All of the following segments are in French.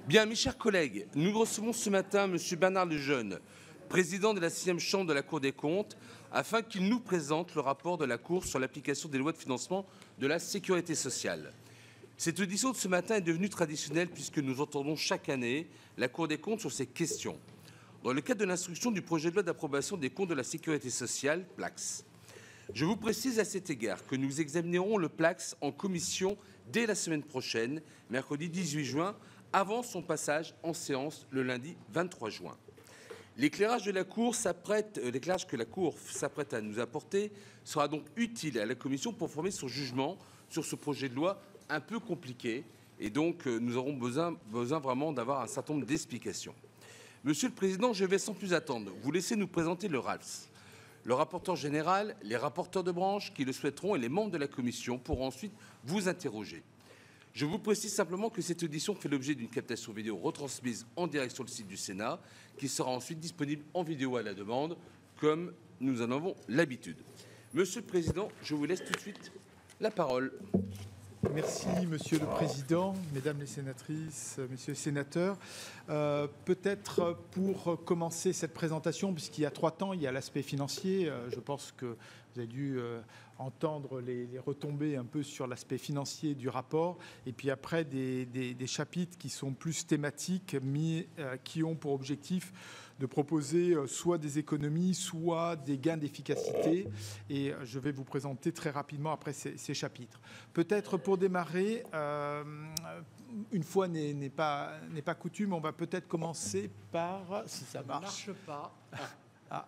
Bien, mes chers collègues, nous recevons ce matin M. Bernard Lejeune, président de la 6e chambre de la Cour des comptes, afin qu'il nous présente le rapport de la Cour sur l'application des lois de financement de la sécurité sociale. Cette audition de ce matin est devenue traditionnelle puisque nous entendons chaque année la Cour des comptes sur ces questions. Dans le cadre de l'instruction du projet de loi d'approbation des comptes de la sécurité sociale, PLAX. Je vous précise à cet égard que nous examinerons le PLAX en commission dès la semaine prochaine, mercredi 18 juin, avant son passage en séance le lundi 23 juin. L'éclairage que la Cour s'apprête à nous apporter sera donc utile à la Commission pour former son jugement sur ce projet de loi un peu compliqué. Et donc, nous aurons besoin vraiment d'avoir un certain nombre d'explications. Monsieur le Président, je vais sans plus attendre vous laisser nous présenter le RALS. Le rapporteur général, les rapporteurs de branche qui le souhaiteront et les membres de la Commission pourront ensuite vous interroger. Je vous précise simplement que cette audition fait l'objet d'une captation vidéo retransmise en direct sur le site du Sénat, qui sera ensuite disponible en vidéo à la demande, comme nous en avons l'habitude. Monsieur le Président, je vous laisse tout de suite la parole. Merci, Monsieur le Président, Mesdames les sénatrices, Messieurs les sénateurs. Peut-être pour commencer cette présentation, puisqu'il y a 3 temps, il y a l'aspect financier. Je pense que vous avez dû entendre les retombées un peu sur l'aspect financier du rapport. Et puis après, des chapitres qui sont plus thématiques, mais qui ont pour objectif de proposer soit des économies, soit des gains d'efficacité. Et je vais vous présenter très rapidement après ces chapitres. Peut-être pour démarrer, une fois n'est pas coutume, on va peut-être commencer par, si ça marche. Ça ne marche pas. Ah.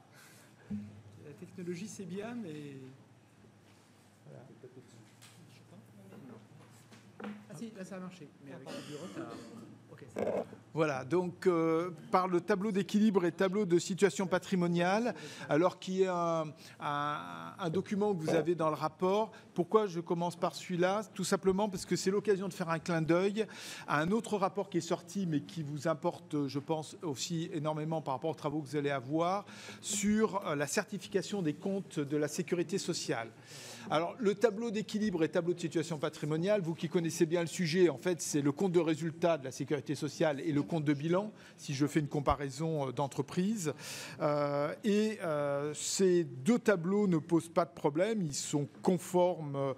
La technologie, c'est bien, mais... Voilà. Ah si, là, ça a marché, mais avec du retard. Okay, ça va. Voilà, donc par le tableau d'équilibre et tableau de situation patrimoniale, alors qui est un document que vous avez dans le rapport. Pourquoi je commence par celui-là? Tout simplement parce que c'est l'occasion de faire un clin d'œil à un autre rapport qui est sorti, mais qui vous importe, je pense, aussi énormément par rapport aux travaux que vous allez avoir, sur la certification des comptes de la sécurité sociale. Alors, le tableau d'équilibre et tableau de situation patrimoniale, vous qui connaissez bien le sujet, en fait, c'est le compte de résultat de la sécurité sociale et le compte de bilan, si je fais une comparaison d'entreprise. Ces 2 tableaux ne posent pas de problème, ils sont conformes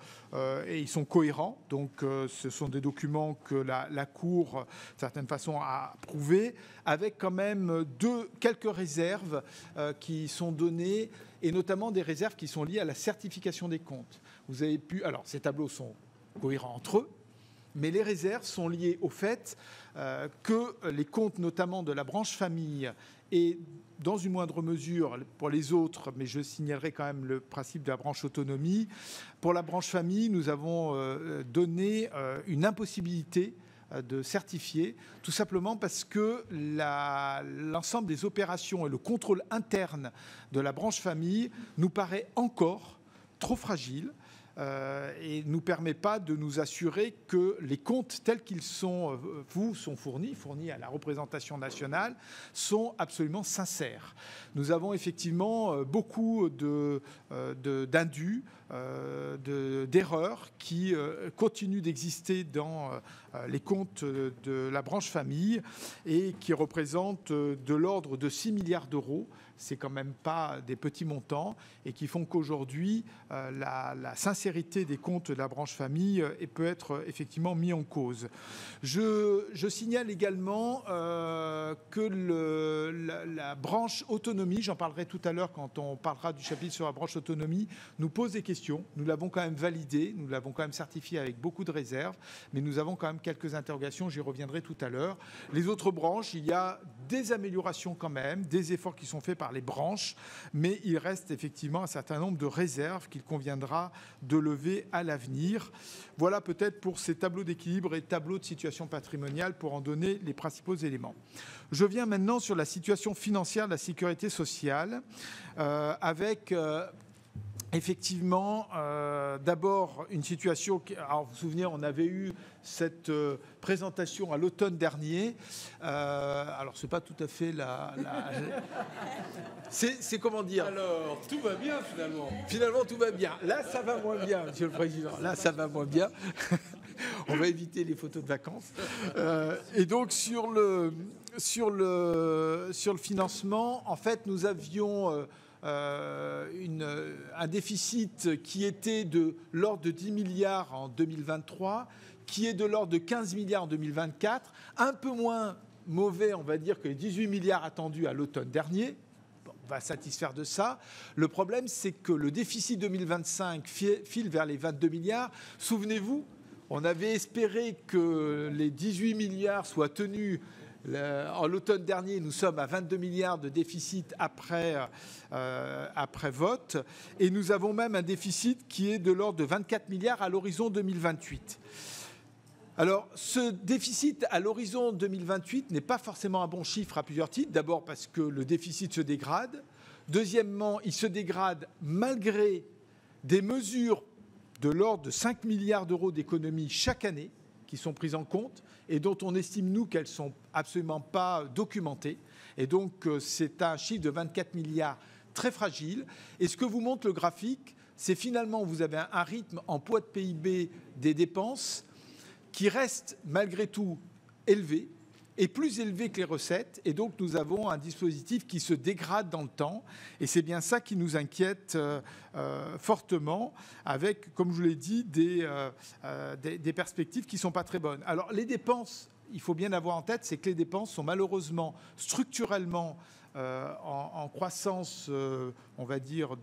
et ils sont cohérents. Donc, ce sont des documents que la Cour, de certaine façon, a approuvés, avec quand même quelques réserves qui sont données, et notamment des réserves qui sont liées à la certification des comptes. Vous avez pu, alors ces tableaux sont cohérents entre eux, mais les réserves sont liées au fait que les comptes, notamment de la branche famille, et dans une moindre mesure pour les autres, mais je signalerai quand même le principe de la branche autonomie, pour la branche famille, nous avons donné une impossibilité de certifier, tout simplement parce que l'ensemble des opérations et le contrôle interne de la branche famille nous paraît encore trop fragile et ne nous permet pas de nous assurer que les comptes tels qu'ils sont fournis à la représentation nationale, sont absolument sincères. Nous avons effectivement beaucoup d'indus, d'erreurs qui continuent d'exister dans les comptes de la branche famille et qui représentent de l'ordre de 6 milliards d'euros. C'est quand même pas des petits montants et qui font qu'aujourd'hui, la sincérité des comptes de la branche famille peut être effectivement mis en cause. Je signale également que la branche autonomie, j'en parlerai tout à l'heure quand on parlera du chapitre sur la branche autonomie, nous pose des questions. Nous l'avons quand même validé, nous l'avons quand même certifié avec beaucoup de réserves, mais nous avons quand même quelques interrogations, j'y reviendrai tout à l'heure. Les autres branches, il y a des améliorations quand même, des efforts qui sont faits par les branches, mais il reste effectivement un certain nombre de réserves qu'il conviendra de lever à l'avenir. Voilà peut-être pour ces tableaux d'équilibre et tableaux de situation patrimoniale pour en donner les principaux éléments. Je viens maintenant sur la situation financière de la sécurité sociale avec... Effectivement, d'abord une situation... Alors, vous vous souvenez, on avait eu cette présentation à l'automne dernier. Alors, ce n'est pas tout à fait c'est comment dire? Alors, tout va bien finalement. Finalement, tout va bien. Là, ça va moins bien, Monsieur le Président. Là, ça va moins bien. On va éviter les photos de vacances. Et donc, sur le financement, en fait, nous avions un déficit qui était de l'ordre de 10 milliards en 2023, qui est de l'ordre de 15 milliards en 2024, un peu moins mauvais, on va dire, que les 18 milliards attendus à l'automne dernier. On va satisfaire de ça. Le problème, c'est que le déficit 2025 file vers les 22 milliards. Souvenez-vous, on avait espéré que les 18 milliards soient tenus en l'automne dernier. Nous sommes à 22 milliards de déficit après vote. Et nous avons même un déficit qui est de l'ordre de 24 milliards à l'horizon 2028. Alors, ce déficit à l'horizon 2028 n'est pas forcément un bon chiffre à plusieurs titres. D'abord parce que le déficit se dégrade. Deuxièmement, il se dégrade malgré des mesures de l'ordre de 5 milliards d'euros d'économies chaque année qui sont prises en compte et dont on estime, nous, qu'elles ne sont absolument pas documentées. Et donc, c'est un chiffre de 24 milliards très fragile. Et ce que vous montre le graphique, c'est finalement, vous avez un rythme en poids de PIB des dépenses qui reste malgré tout élevé et plus élevé que les recettes. Et donc, nous avons un dispositif qui se dégrade dans le temps. Et c'est bien ça qui nous inquiète fortement, avec, comme je vous l'ai dit, des perspectives qui ne sont pas très bonnes. Alors, les dépenses, il faut bien avoir en tête, c'est que les dépenses sont malheureusement structurellement en croissance, on va dire,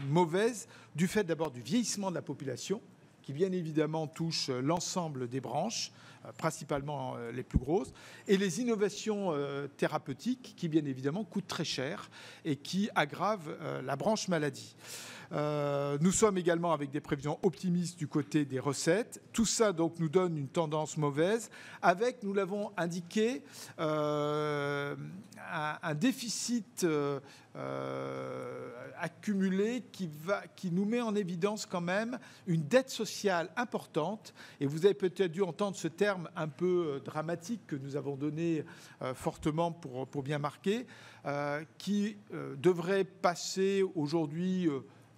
mauvaise, du fait d'abord du vieillissement de la population, qui bien évidemment touche l'ensemble des branches, principalement les plus grosses, et les innovations thérapeutiques qui bien évidemment coûtent très cher et qui aggravent la branche maladie. Nous sommes également avec des prévisions optimistes du côté des recettes. Tout ça donc nous donne une tendance mauvaise avec, nous l'avons indiqué, un déficit accumulé qui nous met en évidence quand même une dette sociale importante. Et vous avez peut-être dû entendre ce terme un peu dramatique que nous avons donné fortement pour bien marquer, qui devrait passer aujourd'hui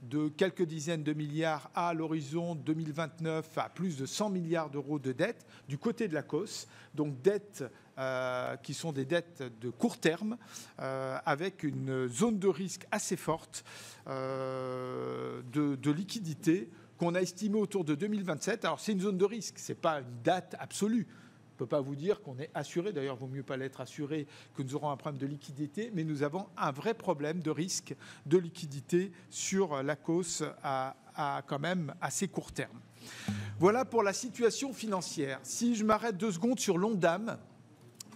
de quelques dizaines de milliards à l'horizon 2029 à plus de 100 milliards d'euros de dettes du côté de la COS, donc dettes qui sont des dettes de court terme avec une zone de risque assez forte de liquidité qu'on a estimée autour de 2027. Alors c'est une zone de risque, ce n'est pas une date absolue. On ne peut pas vous dire qu'on est assuré, d'ailleurs, il vaut mieux pas l'être assuré, que nous aurons un problème de liquidité, mais nous avons un vrai problème de risque de liquidité sur la COS à quand même assez court terme. Voilà pour la situation financière. Si je m'arrête 2 secondes sur l'ONDAM,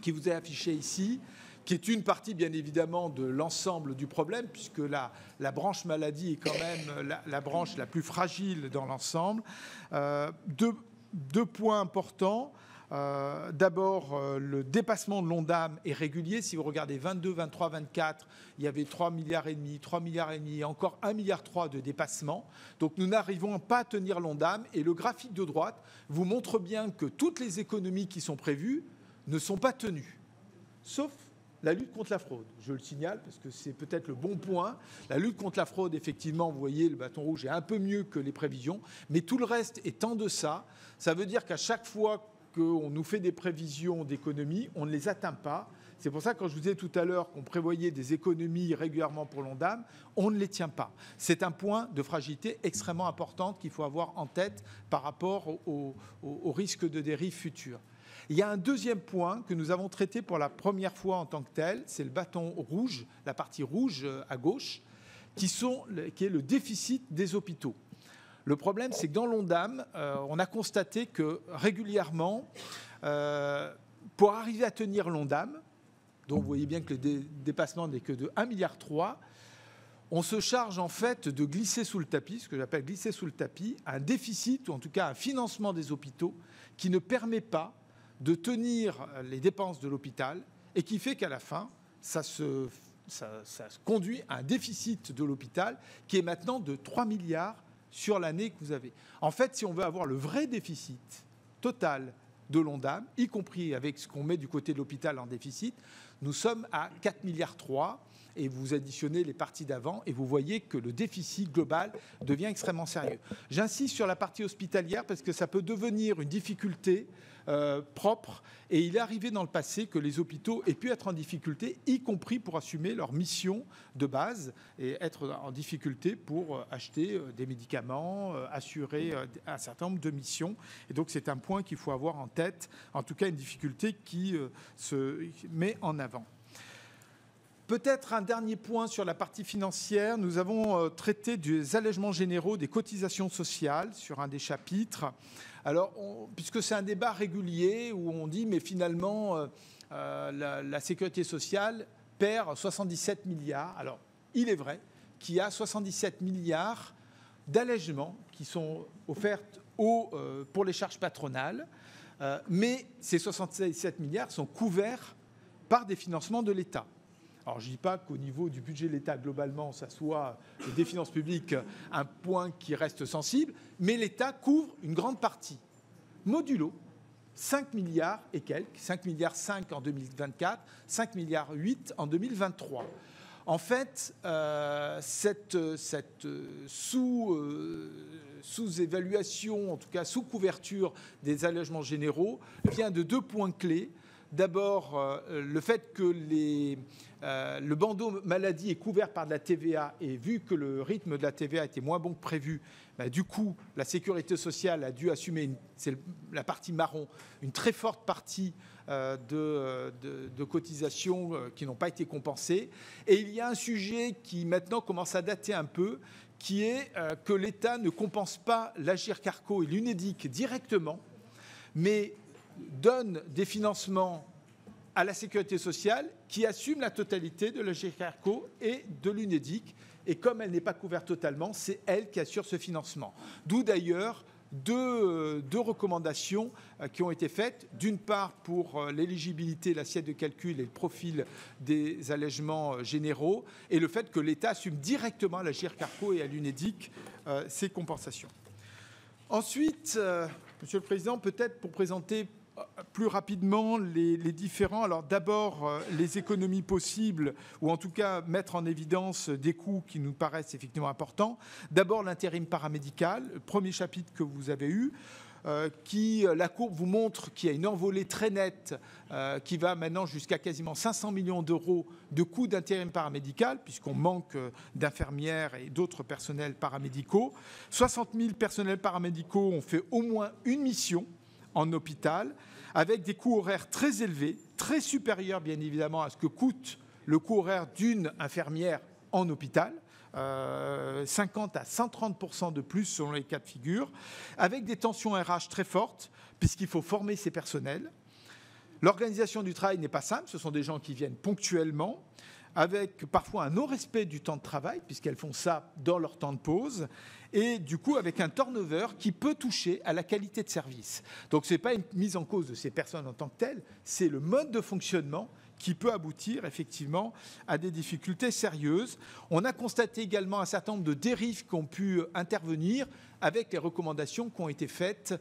qui vous est affiché ici, qui est une partie, bien évidemment, de l'ensemble du problème, puisque la branche maladie est quand même la branche la plus fragile dans l'ensemble. Deux points importants. D'abord, le dépassement de l'ONDAM est régulier. Si vous regardez 22, 23, 24, il y avait 3,5 milliards, 3,5 milliards et encore 1,3 milliard de dépassement. Donc nous n'arrivons pas à tenir l'ONDAM. Et le graphique de droite vous montre bien que toutes les économies qui sont prévues ne sont pas tenues, sauf la lutte contre la fraude. Je le signale parce que c'est peut-être le bon point. La lutte contre la fraude, effectivement, vous voyez, le bâton rouge est un peu mieux que les prévisions, mais tout le reste est en deçà. Ça veut dire qu'à chaque fois qu'on nous fait des prévisions d'économies, on ne les atteint pas. C'est pour ça que quand je vous disais tout à l'heure qu'on prévoyait des économies régulièrement pour l'ONDAM, on ne les tient pas. C'est un point de fragilité extrêmement important qu'il faut avoir en tête par rapport au risque de dérive future. Il y a un deuxième point que nous avons traité pour la première fois en tant que tel, c'est le bâton rouge, la partie rouge à gauche, qui est le déficit des hôpitaux. Le problème, c'est que dans l'ONDAM, on a constaté que régulièrement, pour arriver à tenir l'ONDAM, donc vous voyez bien que le dépassement n'est que de 1,3 milliard, on se charge en fait de glisser sous le tapis, ce que j'appelle glisser sous le tapis, un déficit, ou en tout cas un financement des hôpitaux qui ne permet pas de tenir les dépenses de l'hôpital et qui fait qu'à la fin, ça conduit à un déficit de l'hôpital qui est maintenant de 3 milliards sur l'année que vous avez. En fait, si on veut avoir le vrai déficit total de l'ONDAM, y compris avec ce qu'on met du côté de l'hôpital en déficit, nous sommes à 4,3 milliards. et vous additionnez les parties d'avant et vous voyez que le déficit global devient extrêmement sérieux. J'insiste sur la partie hospitalière parce que ça peut devenir une difficulté propre, et il est arrivé dans le passé que les hôpitaux aient pu être en difficulté, y compris pour assumer leur mission de base et être en difficulté pour acheter des médicaments, assurer un certain nombre de missions. Et donc c'est un point qu'il faut avoir en tête, en tout cas une difficulté qui se met en avant. Peut-être un dernier point sur la partie financière. Nous avons traité des allègements généraux des cotisations sociales sur un des chapitres. Alors, puisque c'est un débat régulier où on dit mais finalement la sécurité sociale perd 77 milliards. Alors, il est vrai qu'il y a 77 milliards d'allègements qui sont offerts pour les charges patronales, mais ces 67 milliards sont couverts par des financements de l'État. Alors, je ne dis pas qu'au niveau du budget de l'État, globalement, ça soit des finances publiques un point qui reste sensible, mais l'État couvre une grande partie. Modulo, 5 milliards et quelques, 5 milliards 5 en 2024, 5 milliards 8 en 2023. En fait, cette sous-évaluation, en tout cas sous-couverture des allègements généraux, vient de 2 points clés. D'abord, le fait que le bandeau maladie est couvert par de la TVA, et vu que le rythme de la TVA était moins bon que prévu, du coup, la sécurité sociale a dû assumer, c'est la partie marron, une très forte partie de cotisations qui n'ont pas été compensées. Et il y a un sujet qui maintenant commence à dater un peu, qui est que l'État ne compense pas l'Agirc-Arrco et l'Unédic directement, mais donne des financements à la sécurité sociale qui assume la totalité de l'Agirc-Arrco et de l'Unédic. Et comme elle n'est pas couverte totalement, c'est elle qui assure ce financement. D'où d'ailleurs deux recommandations qui ont été faites. D'une part, pour l'éligibilité, l'assiette de calcul et le profil des allègements généraux, et le fait que l'État assume directement à l'Agirc-Arrco et à l'Unédic ces compensations. Ensuite, Monsieur le Président, peut-être pour présenter plus rapidement les différents. Alors d'abord, les économies possibles, ou en tout cas mettre en évidence des coûts qui nous paraissent effectivement importants. D'abord, l'intérim paramédical, le premier chapitre que vous avez eu, la courbe vous montre qu'il y a une envolée très nette qui va maintenant jusqu'à quasiment 500 millions d'euros de coûts d'intérim paramédical, puisqu'on manque d'infirmières et d'autres personnels paramédicaux. 60 000 personnels paramédicaux ont fait au moins une mission en hôpital, avec des coûts horaires très élevés, très supérieurs bien évidemment à ce que coûte le coût horaire d'une infirmière en hôpital, 50 à 130% de plus selon les cas de figure, avec des tensions RH très fortes, puisqu'il faut former ces personnels. L'organisation du travail n'est pas simple, ce sont des gens qui viennent ponctuellement, avec parfois un non-respect du temps de travail, puisqu'elles font ça dans leur temps de pause, et du coup avec un turnover qui peut toucher à la qualité de service. Donc ce n'est pas une mise en cause de ces personnes en tant que telles, c'est le mode de fonctionnement qui peut aboutir effectivement à des difficultés sérieuses. On a constaté également un certain nombre de dérives qui ont pu intervenir avec les recommandations qui ont été faites,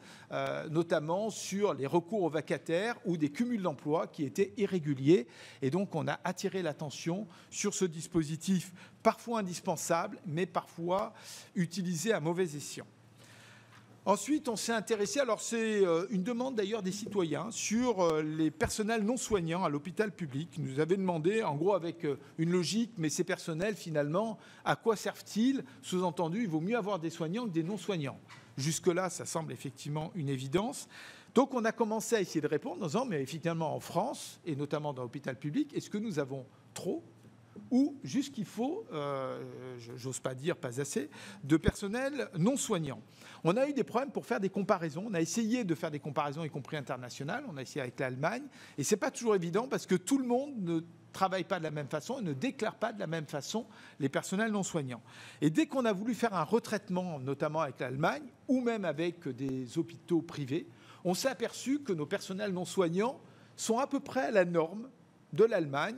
notamment sur les recours aux vacataires ou des cumuls d'emplois qui étaient irréguliers. Et donc on a attiré l'attention sur ce dispositif parfois indispensable, mais parfois utilisé à mauvais escient. Ensuite, on s'est intéressé, alors c'est une demande d'ailleurs des citoyens, sur les personnels non soignants à l'hôpital public. Ils nous avaient demandé, en gros avec une logique, mais ces personnels finalement, à quoi servent-ils? Sous-entendu, il vaut mieux avoir des soignants que des non-soignants. Jusque-là, ça semble effectivement une évidence. Donc on a commencé à essayer de répondre en disant, mais effectivement en France, et notamment dans l'hôpital public, est-ce que nous avons trop ou juste qu'il faut, j'ose pas dire pas assez, de personnel non soignant. On a eu des problèmes pour faire des comparaisons. On a essayé de faire des comparaisons, y compris internationales. On a essayé avec l'Allemagne. Et ce n'est pas toujours évident parce que tout le monde ne travaille pas de la même façon et ne déclare pas de la même façon les personnels non soignants. Et dès qu'on a voulu faire un retraitement, notamment avec l'Allemagne, ou même avec des hôpitaux privés, on s'est aperçu que nos personnels non soignants sont à peu près à la norme de l'Allemagne.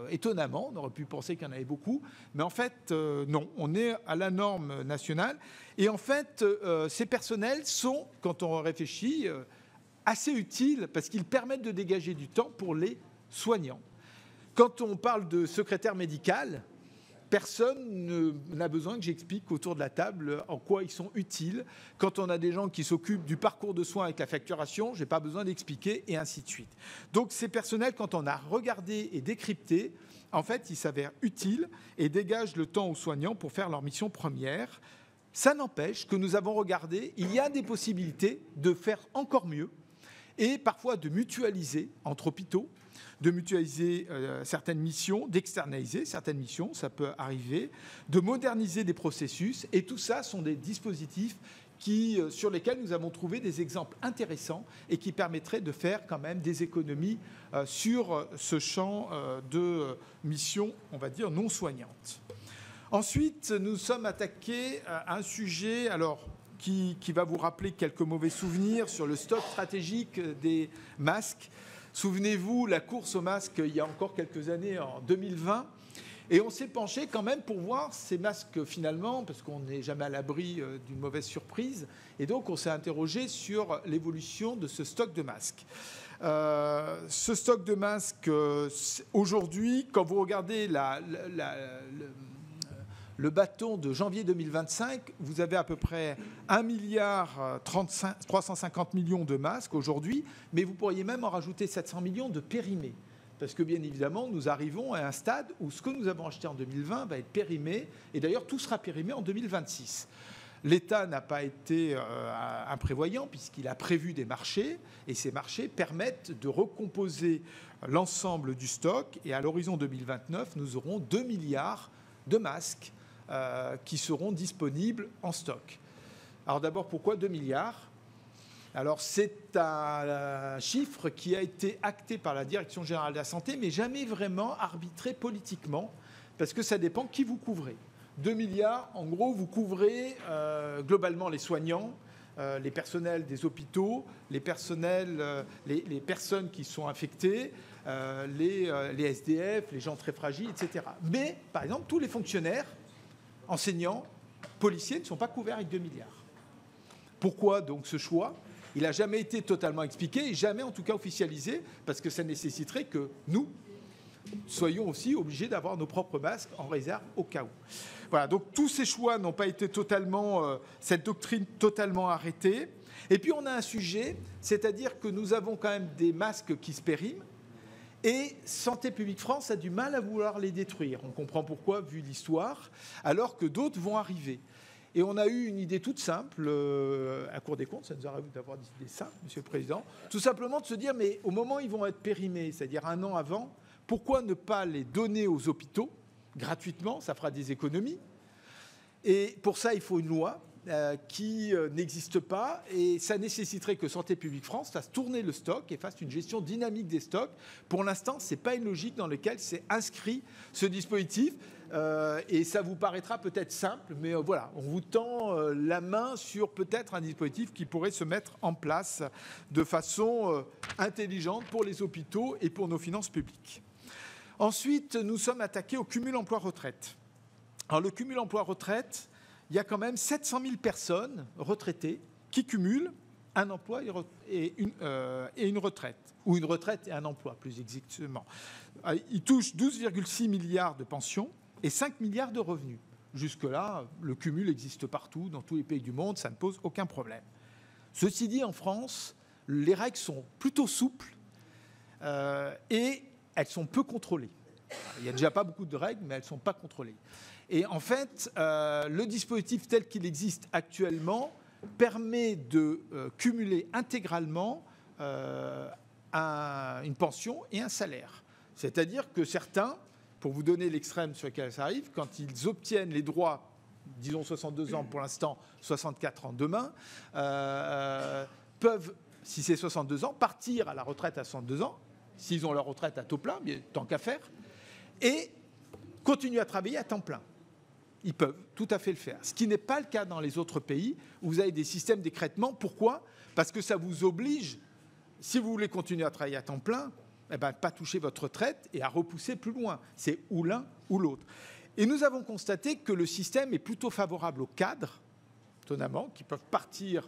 Étonnamment, on aurait pu penser qu'il y en avait beaucoup, mais en fait, non, on est à la norme nationale. Et en fait, ces personnels sont, quand on réfléchit, assez utiles parce qu'ils permettent de dégager du temps pour les soignants. Quand on parle de secrétaire médical, personne n'a besoin que j'explique autour de la table en quoi ils sont utiles. Quand on a des gens qui s'occupent du parcours de soins avec la facturation, je n'ai pas besoin d'expliquer, et ainsi de suite. Donc ces personnels, quand on a regardé et décrypté, en fait, ils s'avèrent utiles et dégagent le temps aux soignants pour faire leur mission première. Ça n'empêche que nous avons regardé, il y a des possibilités de faire encore mieux et parfois de mutualiser entre hôpitaux, de mutualiser certaines missions, d'externaliser certaines missions, ça peut arriver, de moderniser des processus. Et tout ça sont des dispositifs sur lesquels nous avons trouvé des exemples intéressants et qui permettraient de faire quand même des économies sur ce champ de missions, on va dire, non soignantes. Ensuite, nous sommes attaqués à un sujet qui va vous rappeler quelques mauvais souvenirs sur le stock stratégique des masques. Souvenez-vous, la course aux masques, il y a encore quelques années, en 2020, et on s'est penché quand même pour voir ces masques finalement, parce qu'on n'est jamais à l'abri d'une mauvaise surprise, et donc on s'est interrogé sur l'évolution de ce stock de masques. Ce stock de masques, aujourd'hui, quand vous regardez le bâton de janvier 2025, vous avez à peu près 1,350 milliard de masques aujourd'hui, mais vous pourriez même en rajouter 700 millions de périmés. Parce que bien évidemment, nous arrivons à un stade où ce que nous avons acheté en 2020 va être périmé, et d'ailleurs tout sera périmé en 2026. L'État n'a pas été imprévoyant puisqu'il a prévu des marchés, et ces marchés permettent de recomposer l'ensemble du stock, et à l'horizon 2029, nous aurons 2 milliards de masques qui seront disponibles en stock. Alors d'abord, pourquoi 2 milliards ? Alors c'est un chiffre qui a été acté par la Direction générale de la santé, mais jamais vraiment arbitré politiquement, parce que ça dépend qui vous couvrez. 2 milliards, en gros, vous couvrez globalement les soignants, les personnels des hôpitaux, les personnes qui sont infectées, les SDF, les gens très fragiles, etc. Mais, par exemple, tous les fonctionnaires, enseignants, policiers ne sont pas couverts avec 2 milliards. Pourquoi donc ce choix ? Il n'a jamais été totalement expliqué et jamais en tout cas officialisé, parce que ça nécessiterait que nous soyons aussi obligés d'avoir nos propres masques en réserve au cas où. Voilà, donc tous ces choix n'ont pas été totalement, cette doctrine totalement arrêtée. Et puis on a un sujet, c'est-à-dire que nous avons quand même des masques qui se périment, et Santé publique France a du mal à vouloir les détruire. On comprend pourquoi, vu l'histoire, alors que d'autres vont arriver. Et on a eu une idée toute simple, à Cour des comptes, ça nous arrive d'avoir des idées simples, Monsieur le Président, tout simplement de se dire, mais au moment où ils vont être périmés, c'est-à-dire 1 an avant, pourquoi ne pas les donner aux hôpitaux gratuitement ? Ça fera des économies. Et pour ça, il faut une loi qui n'existe pas, et ça nécessiterait que Santé publique France fasse tourner le stock et fasse une gestion dynamique des stocks. Pour l'instant, ce n'est pas une logique dans laquelle c'est inscrit ce dispositif, et ça vous paraîtra peut-être simple, mais voilà, on vous tend la main sur peut-être un dispositif qui pourrait se mettre en place de façon intelligente pour les hôpitaux et pour nos finances publiques. Ensuite, nous sommes attaqués au cumul emploi-retraite. Alors le cumul emploi-retraite, il y a quand même 700 000 personnes retraitées qui cumulent un emploi et une retraite, ou une retraite et un emploi, plus exactement. Ils touchent 12,6 milliards de pensions et 5 milliards de revenus. Jusque-là, le cumul existe partout, dans tous les pays du monde, ça ne pose aucun problème. Ceci dit, en France, les règles sont plutôt souples et elles sont peu contrôlées. Il n'y a déjà pas beaucoup de règles, mais elles ne sont pas contrôlées. Et en fait, le dispositif tel qu'il existe actuellement permet de cumuler intégralement une pension et un salaire. C'est-à-dire que certains, pour vous donner l'extrême sur lequel ça arrive, quand ils obtiennent les droits, disons 62 ans pour l'instant, 64 ans demain, peuvent, si c'est 62 ans, partir à la retraite à 62 ans, s'ils ont leur retraite à taux plein, mais tant qu'à faire, et continuer à travailler à temps plein. Ils peuvent tout à fait le faire. Ce qui n'est pas le cas dans les autres pays où vous avez des systèmes d'écrêtement. Pourquoi ? Parce que ça vous oblige, si vous voulez continuer à travailler à temps plein, pas toucher votre retraite et à repousser plus loin. C'est ou l'un ou l'autre. Et nous avons constaté que le système est plutôt favorable aux cadres, étonnamment, qui peuvent partir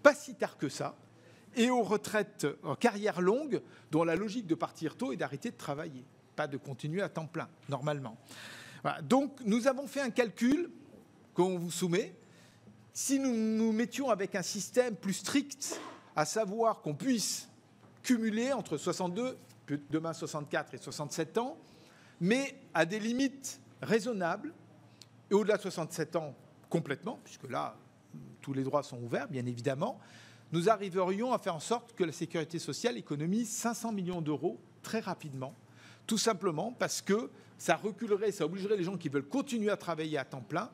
pas si tard que ça, et aux retraites en carrière longue, dont la logique de partir tôt est d'arrêter de travailler. pas de continuer à temps plein, normalement. Voilà. Donc, nous avons fait un calcul qu'on vous soumet. Si nous nous mettions avec un système plus strict, à savoir qu'on puisse cumuler entre 62, demain 64 et 67 ans, mais à des limites raisonnables, et au-delà de 67 ans complètement, puisque là, tous les droits sont ouverts, bien évidemment, nous arriverions à faire en sorte que la sécurité sociale économise 500 millions d'euros très rapidement, tout simplement parce que ça reculerait, ça obligerait les gens qui veulent continuer à travailler à temps plein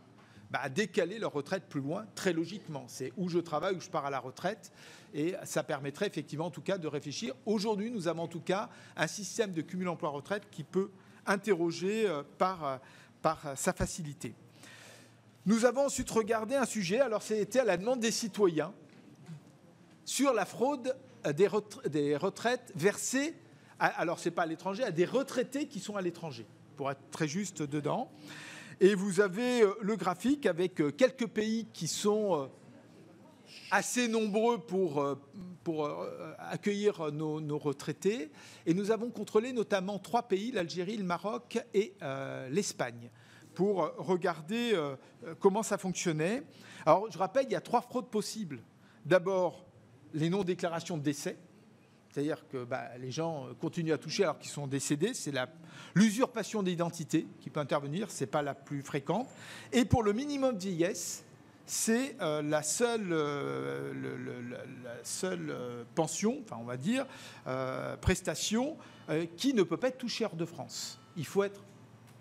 à décaler leur retraite plus loin, très logiquement. C'est où je travaille, où je pars à la retraite, et ça permettrait effectivement, en tout cas, de réfléchir. Aujourd'hui, nous avons en tout cas un système de cumul emploi-retraite qui peut interroger par sa facilité. Nous avons ensuite regardé un sujet, alors c'était à la demande des citoyens, sur la fraude des retraites versées, alors ce n'est pas à l'étranger, à des retraités qui sont à l'étranger, pour être très juste dedans. Et vous avez le graphique avec quelques pays qui sont assez nombreux pour accueillir nos retraités. Et nous avons contrôlé notamment 3 pays, l'Algérie, le Maroc et l'Espagne, pour regarder comment ça fonctionnait. Alors, je rappelle, il y a 3 fraudes possibles. D'abord, les non-déclarations de décès. C'est-à-dire que les gens continuent à toucher alors qu'ils sont décédés. C'est l'usurpation d'identité qui peut intervenir, ce n'est pas la plus fréquente. Et pour le minimum vieillesse, c'est la seule pension, enfin on va dire, prestation, qui ne peut pas être touchée hors de France. Il faut être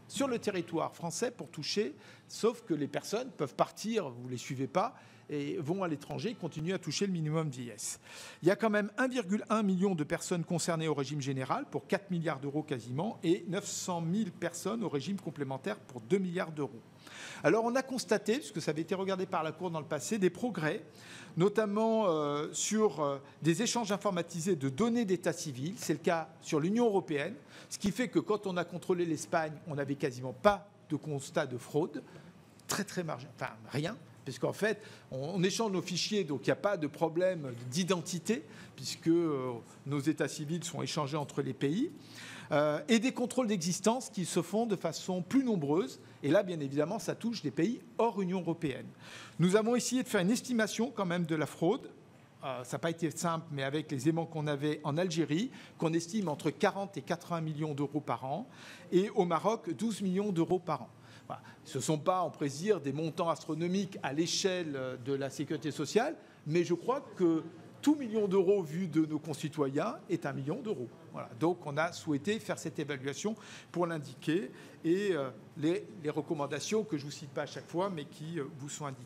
sur le territoire français pour toucher, sauf que les personnes peuvent partir, vous ne les suivez pas, et vont à l'étranger, continuent à toucher le minimum vieillesse. Il y a quand même 1,1 million de personnes concernées au régime général pour 4 milliards d'euros quasiment et 900 000 personnes au régime complémentaire pour 2 milliards d'euros. Alors on a constaté, puisque ça avait été regardé par la Cour dans le passé, des progrès, notamment sur des échanges informatisés de données d'état civil. C'est le cas sur l'Union européenne, ce qui fait que quand on a contrôlé l'Espagne, on n'avait quasiment pas de constat de fraude, très marginal, enfin rien. Puisqu'en fait, on échange nos fichiers, donc il n'y a pas de problème d'identité, puisque nos états civils sont échangés entre les pays, et des contrôles d'existence qui se font de façon plus nombreuse. Et là, bien évidemment, ça touche des pays hors Union européenne. Nous avons essayé de faire une estimation quand même de la fraude. Ça n'a pas été simple, mais avec les éléments qu'on avait en Algérie, qu'on estime entre 40 et 80 millions d'euros par an, et au Maroc, 12 millions d'euros par an. Ce ne sont pas, on pourrait dire, des montants astronomiques à l'échelle de la sécurité sociale, mais je crois que tout million d'euros vu de nos concitoyens est 1 million d'euros. Voilà. Donc on a souhaité faire cette évaluation pour l'indiquer et les recommandations que je ne vous cite pas à chaque fois, mais qui vous sont indiquées.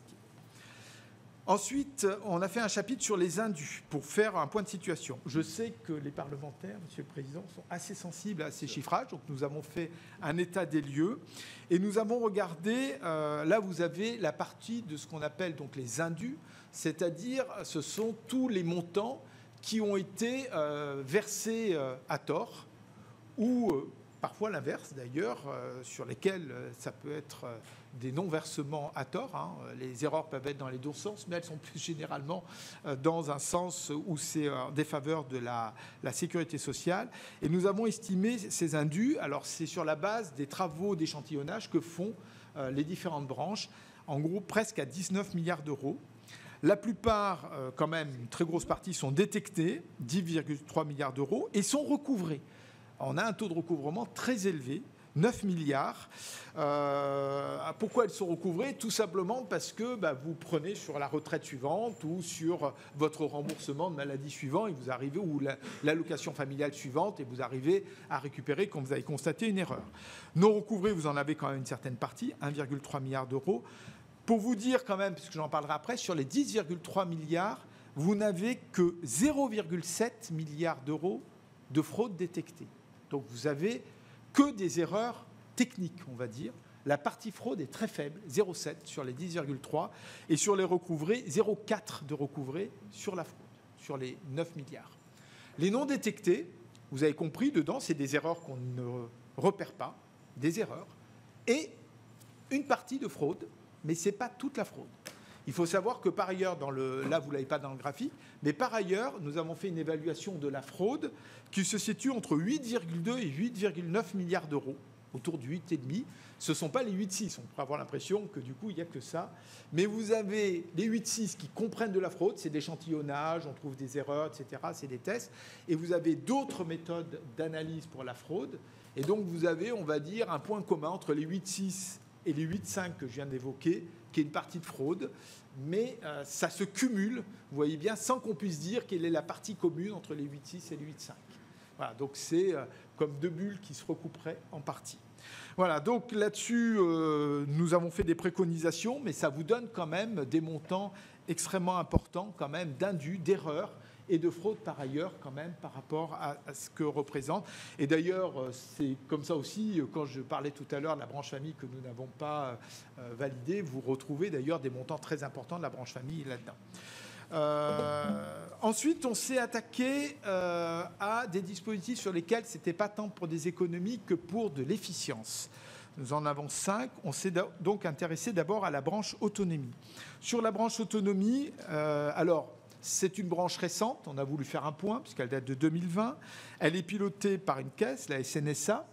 Ensuite, on a fait un chapitre sur les indus pour faire un point de situation. Je sais que les parlementaires, Monsieur le Président, sont assez sensibles à ces chiffrages. Donc nous avons fait un état des lieux et nous avons regardé, là vous avez la partie de ce qu'on appelle donc les indus, c'est-à-dire ce sont tous les montants qui ont été versés à tort ou parfois l'inverse d'ailleurs, sur lesquels ça peut être des non-versements à tort. Hein. Les erreurs peuvent être dans les deux sens, mais elles sont plus généralement dans un sens où c'est en défaveur de la sécurité sociale. Et nous avons estimé ces indus, alors c'est sur la base des travaux d'échantillonnage que font les différentes branches, en gros presque à 19 milliards d'euros. La plupart, quand même, une très grosse partie, sont détectés, 10,3 milliards d'euros, et sont recouvrés. On a un taux de recouvrement très élevé, 9 milliards. Pourquoi elles sont recouvrées? Tout simplement parce que vous prenez sur la retraite suivante ou sur votre remboursement de maladie suivant et vous arrivez, ou l'allocation familiale suivante, et vous arrivez à récupérer quand vous avez constaté une erreur. Non recouvrés, vous en avez quand même une certaine partie, 1,3 milliard d'euros. Pour vous dire quand même, puisque j'en parlerai après, sur les 10,3 milliards, vous n'avez que 0,7 milliards d'euros de fraude détectée. Donc vous avez que des erreurs techniques, on va dire. La partie fraude est très faible, 0,7 sur les 10,3, et sur les recouvrés, 0,4 de recouvrés sur la fraude, sur les 9 milliards. Les non détectés, vous avez compris, dedans, c'est des erreurs qu'on ne repère pas, des erreurs, et une partie de fraude, mais ce n'est pas toute la fraude. Il faut savoir que par ailleurs, là vous ne l'avez pas dans le graphique, mais par ailleurs, nous avons fait une évaluation de la fraude qui se situe entre 8,2 et 8,9 milliards d'euros, autour de 8,5. Ce ne sont pas les 8,6. On pourrait avoir l'impression que du coup, il n'y a que ça. Mais vous avez les 8,6 qui comprennent de la fraude, c'est d'échantillonnage, on trouve des erreurs, etc. C'est des tests. Et vous avez d'autres méthodes d'analyse pour la fraude. Et donc, vous avez, on va dire, un point commun entre les 8,6 et les 8,5 que je viens d'évoquer, qui est une partie de fraude. Mais ça se cumule, vous voyez bien, sans qu'on puisse dire quelle est la partie commune entre les 8,6 et les 8,5. Voilà, donc c'est comme deux bulles qui se recouperaient en partie. Voilà, donc là-dessus, nous avons fait des préconisations, mais ça vous donne quand même des montants extrêmement importants quand même d'indus, d'erreurs et de fraude par ailleurs quand même par rapport à ce que représente. Et d'ailleurs, c'est comme ça aussi, quand je parlais tout à l'heure de la branche famille que nous n'avons pas validée, vous retrouvez d'ailleurs des montants très importants de la branche famille là-dedans. Ensuite, on s'est attaqué à des dispositifs sur lesquels ce n'était pas tant pour des économies que pour de l'efficience. Nous en avons 5. On s'est donc intéressé d'abord à la branche autonomie. Sur la branche autonomie, alors, c'est une branche récente. On a voulu faire un point puisqu'elle date de 2020. Elle est pilotée par une caisse, la SNSA,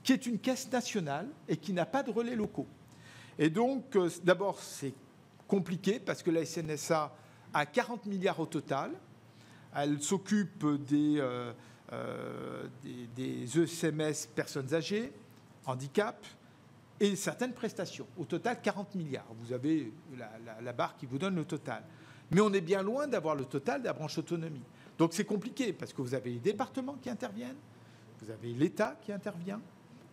qui est une caisse nationale et qui n'a pas de relais locaux. Et donc, d'abord, c'est compliqué parce que la SNSA a 40 milliards au total. Elle s'occupe des ESMS personnes âgées, handicap et certaines prestations. Au total, 40 milliards. Vous avez la barre qui vous donne le total. Mais on est bien loin d'avoir le total de la branche autonomie. Donc c'est compliqué parce que vous avez les départements qui interviennent, vous avez l'État qui intervient,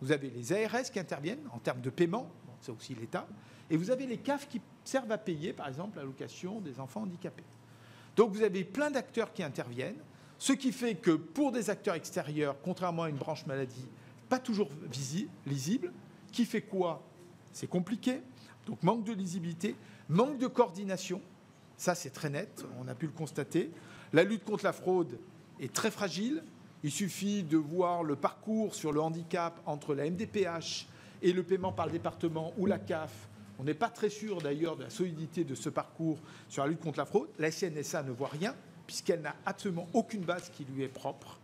vous avez les ARS qui interviennent en termes de paiement, bon, c'est aussi l'État, et vous avez les CAF qui servent à payer, par exemple, l'allocation des enfants handicapés. Donc vous avez plein d'acteurs qui interviennent, ce qui fait que pour des acteurs extérieurs, contrairement à une branche maladie, pas toujours lisible, qui fait quoi? C'est compliqué, donc manque de lisibilité, manque de coordination, ça c'est très net, on a pu le constater. La lutte contre la fraude est très fragile, il suffit de voir le parcours sur le handicap entre la MDPH et le paiement par le département ou la CAF. On n'est pas très sûr d'ailleurs de la solidité de ce parcours sur la lutte contre la fraude. La CNSA ne voit rien puisqu'elle n'a absolument aucune base qui lui est propre.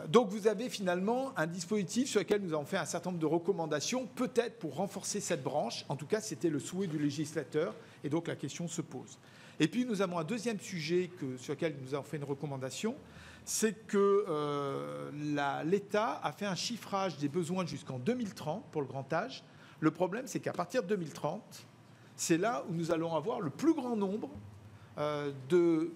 Donc vous avez finalement un dispositif sur lequel nous avons fait un certain nombre de recommandations, peut-être pour renforcer cette branche. En tout cas, c'était le souhait du législateur et donc la question se pose. Et puis nous avons un deuxième sujet sur lequel nous avons fait une recommandation, c'est que l'État a fait un chiffrage des besoins jusqu'en 2030 pour le grand âge. Le problème, c'est qu'à partir de 2030, c'est là où nous allons avoir le plus grand nombre de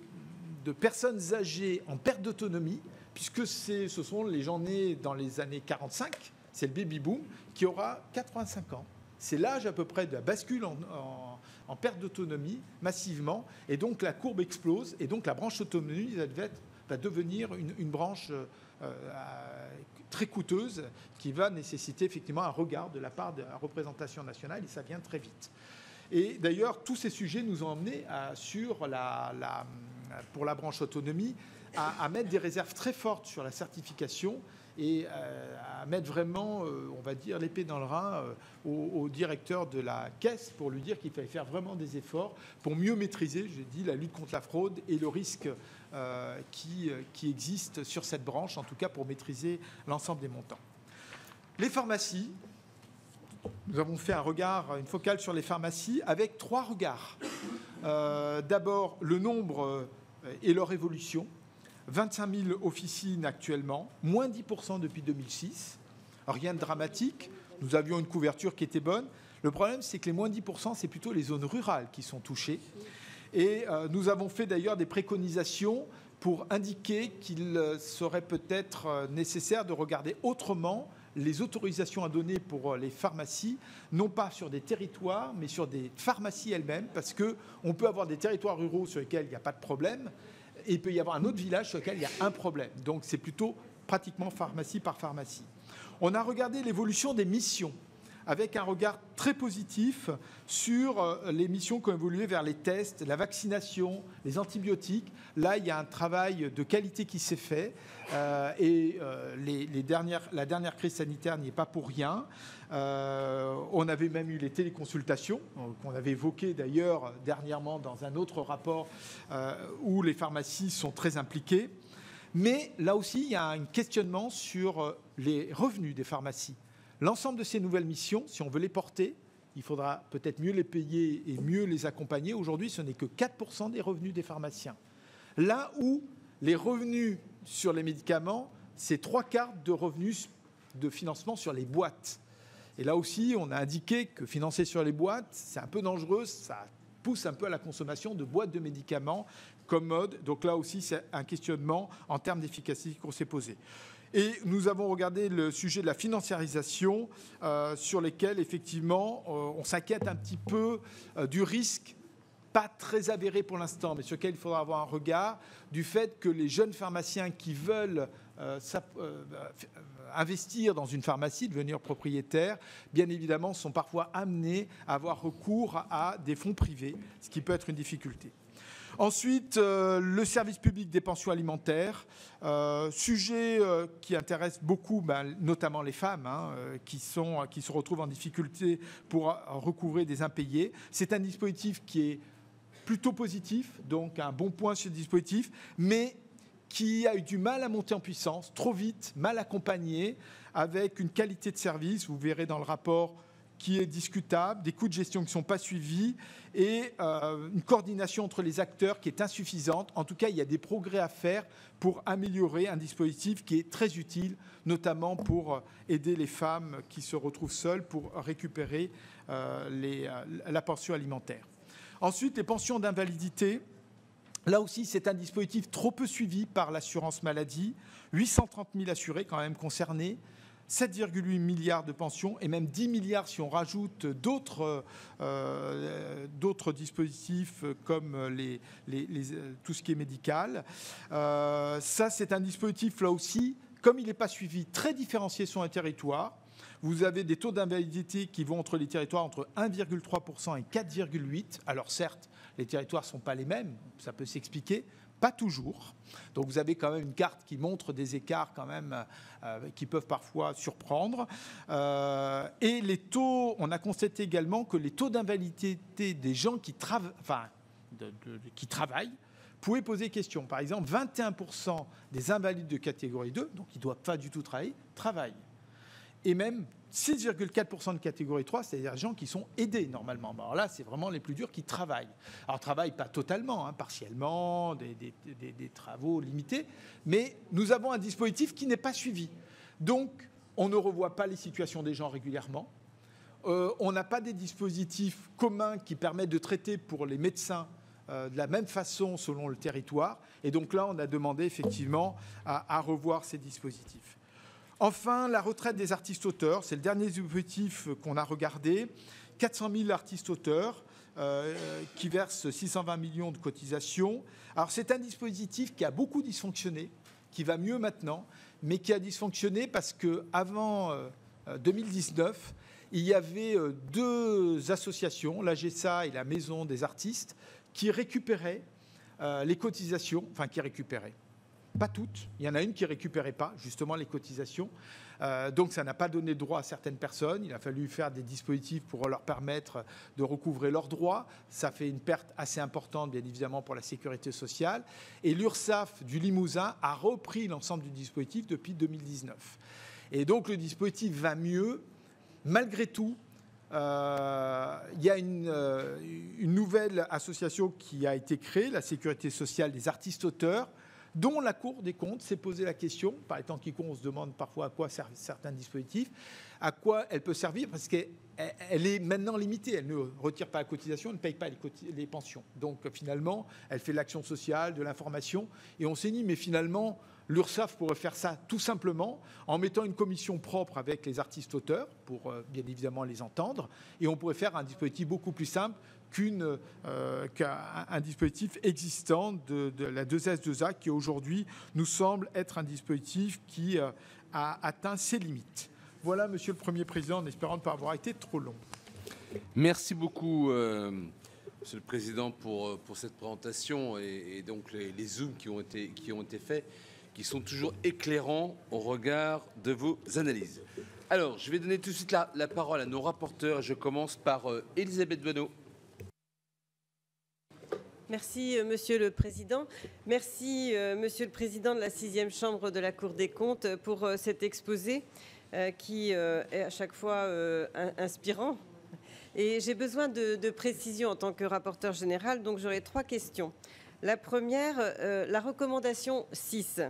personnes âgées en perte d'autonomie, puisque ce sont les gens nés dans les années 45, c'est le baby-boom, qui aura 85 ans. C'est l'âge à peu près de la bascule en perte d'autonomie, massivement, et donc la courbe explose, et donc la branche autonomie va devenir une branche très coûteuse, qui va nécessiter effectivement un regard de la part de la représentation nationale, et ça vient très vite. Et d'ailleurs, tous ces sujets nous ont emmenés pour la branche autonomie à mettre des réserves très fortes sur la certification et à mettre vraiment, on va dire, l'épée dans le rein au directeur de la caisse pour lui dire qu'il fallait faire vraiment des efforts pour mieux maîtriser, j'ai dit, la lutte contre la fraude et le risque qui existe sur cette branche, en tout cas pour maîtriser l'ensemble des montants. Les pharmacies. Nous avons fait une focale sur les pharmacies avec 3 regards. D'abord, le nombre et leur évolution. 25 000 officines actuellement, moins 10% depuis 2006. Rien de dramatique. Nous avions une couverture qui était bonne. Le problème, c'est que les moins 10%, c'est plutôt les zones rurales qui sont touchées. Et nous avons fait d'ailleurs des préconisations pour indiquer qu'il serait peut-être nécessaire de regarder autrement les autorisations à donner pour les pharmacies, non pas sur des territoires, mais sur des pharmacies elles-mêmes, parce qu'on peut avoir des territoires ruraux sur lesquels il n'y a pas de problème, et il peut y avoir un autre village sur lequel il y a un problème. Donc c'est plutôt pratiquement pharmacie par pharmacie. On a regardé l'évolution des missions. avec un regard très positif sur les missions qui ont évolué vers les tests, la vaccination, les antibiotiques. Là, il y a un travail de qualité qui s'est fait et la dernière crise sanitaire n'y est pas pour rien. On avait même eu les téléconsultations, qu'on avait évoquées d'ailleurs dernièrement dans un autre rapport où les pharmacies sont très impliquées. Mais là aussi, il y a un questionnement sur les revenus des pharmacies. L'ensemble de ces nouvelles missions, si on veut les porter, il faudra peut-être mieux les payer et mieux les accompagner. Aujourd'hui, ce n'est que 4% des revenus des pharmaciens. Là où les revenus sur les médicaments, c'est 3/4 de revenus de financement sur les boîtes. Et là aussi, on a indiqué que financer sur les boîtes, c'est un peu dangereux, ça pousse un peu à la consommation de boîtes de médicaments commodes. Donc là aussi, c'est un questionnement en termes d'efficacité qu'on s'est posé. Et nous avons regardé le sujet de la financiarisation sur lesquels, effectivement, on s'inquiète un petit peu du risque, pas très avéré pour l'instant, mais sur lequel il faudra avoir un regard, du fait que les jeunes pharmaciens qui veulent investir dans une pharmacie, devenir propriétaire, bien évidemment, sont parfois amenés à avoir recours à des fonds privés, ce qui peut être une difficulté. Ensuite, le service public des pensions alimentaires, sujet qui intéresse beaucoup, notamment les femmes, qui se retrouvent en difficulté pour recouvrer des impayés. C'est un dispositif qui est plutôt positif, donc un bon point sur le dispositif, mais qui a eu du mal à monter en puissance, trop vite, mal accompagné, avec une qualité de service, vous verrez dans le rapport, qui est discutable, des coûts de gestion qui ne sont pas suivis et une coordination entre les acteurs qui est insuffisante. En tout cas, il y a des progrès à faire pour améliorer un dispositif qui est très utile, notamment pour aider les femmes qui se retrouvent seules pour récupérer la pension alimentaire. Ensuite, les pensions d'invalidité. Là aussi, c'est un dispositif trop peu suivi par l'assurance maladie. 830 000 assurés quand même concernés. 7,8 milliards de pensions et même 10 milliards si on rajoute d'autres dispositifs comme tout ce qui est médical. Ça, c'est un dispositif, là aussi, comme il n'est pas suivi, très différencié sur un territoire. Vous avez des taux d'invalidité qui vont entre les territoires entre 1,3% et 4,8%. Alors certes, les territoires ne sont pas les mêmes, ça peut s'expliquer. Pas toujours. Donc vous avez quand même une carte qui montre des écarts quand même qui peuvent parfois surprendre. Et les taux, on a constaté également que les taux d'invalidité des gens qui travaillent pouvaient poser question. Par exemple, 21% des invalides de catégorie 2, donc qui ne doivent pas du tout travaillent. Et même 6,4% de catégorie 3, c'est-à-dire des gens qui sont aidés normalement. Alors là, c'est vraiment les plus durs qui travaillent. Alors, travaillent pas totalement, partiellement, des travaux limités, mais nous avons un dispositif qui n'est pas suivi. Donc, on ne revoit pas les situations des gens régulièrement. On n'a pas des dispositifs communs qui permettent de traiter pour les médecins de la même façon selon le territoire. Et donc là, on a demandé effectivement à revoir ces dispositifs. Enfin, la retraite des artistes-auteurs, c'est le dernier dispositif qu'on a regardé. 400 000 artistes-auteurs qui versent 620 millions de cotisations. Alors, c'est un dispositif qui a beaucoup dysfonctionné, qui va mieux maintenant, mais qui a dysfonctionné parce qu'avant 2019, il y avait deux associations, l'AGESA et la Maison des artistes, qui récupéraient les cotisations, enfin qui récupéraient. Pas toutes. Il y en a une qui ne récupérait pas, justement, les cotisations. Donc, ça n'a pas donné droit à certaines personnes. Il a fallu faire des dispositifs pour leur permettre de recouvrer leurs droits. Ça fait une perte assez importante, bien évidemment, pour la sécurité sociale. Et l'URSSAF du Limousin a repris l'ensemble du dispositif depuis 2019. Et donc, le dispositif va mieux. Malgré tout, il y a une nouvelle association qui a été créée, la Sécurité sociale des artistes-auteurs, dont la Cour des comptes s'est posé la question, par les temps qui courent, on se demande parfois à quoi servent certains dispositifs, à quoi elle peut servir, parce qu'elle est maintenant limitée, elle ne retire pas la cotisation, elle ne paye pas les pensions. Donc finalement, elle fait de l'action sociale, de l'information, et on s'est dit, mais finalement, l'URSSAF pourrait faire ça tout simplement en mettant une commission propre avec les artistes-auteurs, pour bien évidemment les entendre, et on pourrait faire un dispositif beaucoup plus simple qu'un dispositif existant de la 2S2A qui aujourd'hui nous semble être un dispositif qui a atteint ses limites. Voilà, Monsieur le Premier Président, en espérant ne pas avoir été trop long. Merci beaucoup, Monsieur le Président, pour cette présentation et donc les zooms qui ont été faits, qui sont toujours éclairants au regard de vos analyses. Alors, je vais donner tout de suite la parole à nos rapporteurs. Je commence par Elisabeth Doineau. Merci, Monsieur le Président. Merci, Monsieur le Président de la 6e Chambre de la Cour des comptes, pour cet exposé qui est à chaque fois inspirant. Et j'ai besoin de précision en tant que rapporteur général, donc j'aurai 3 questions. La première, la recommandation 6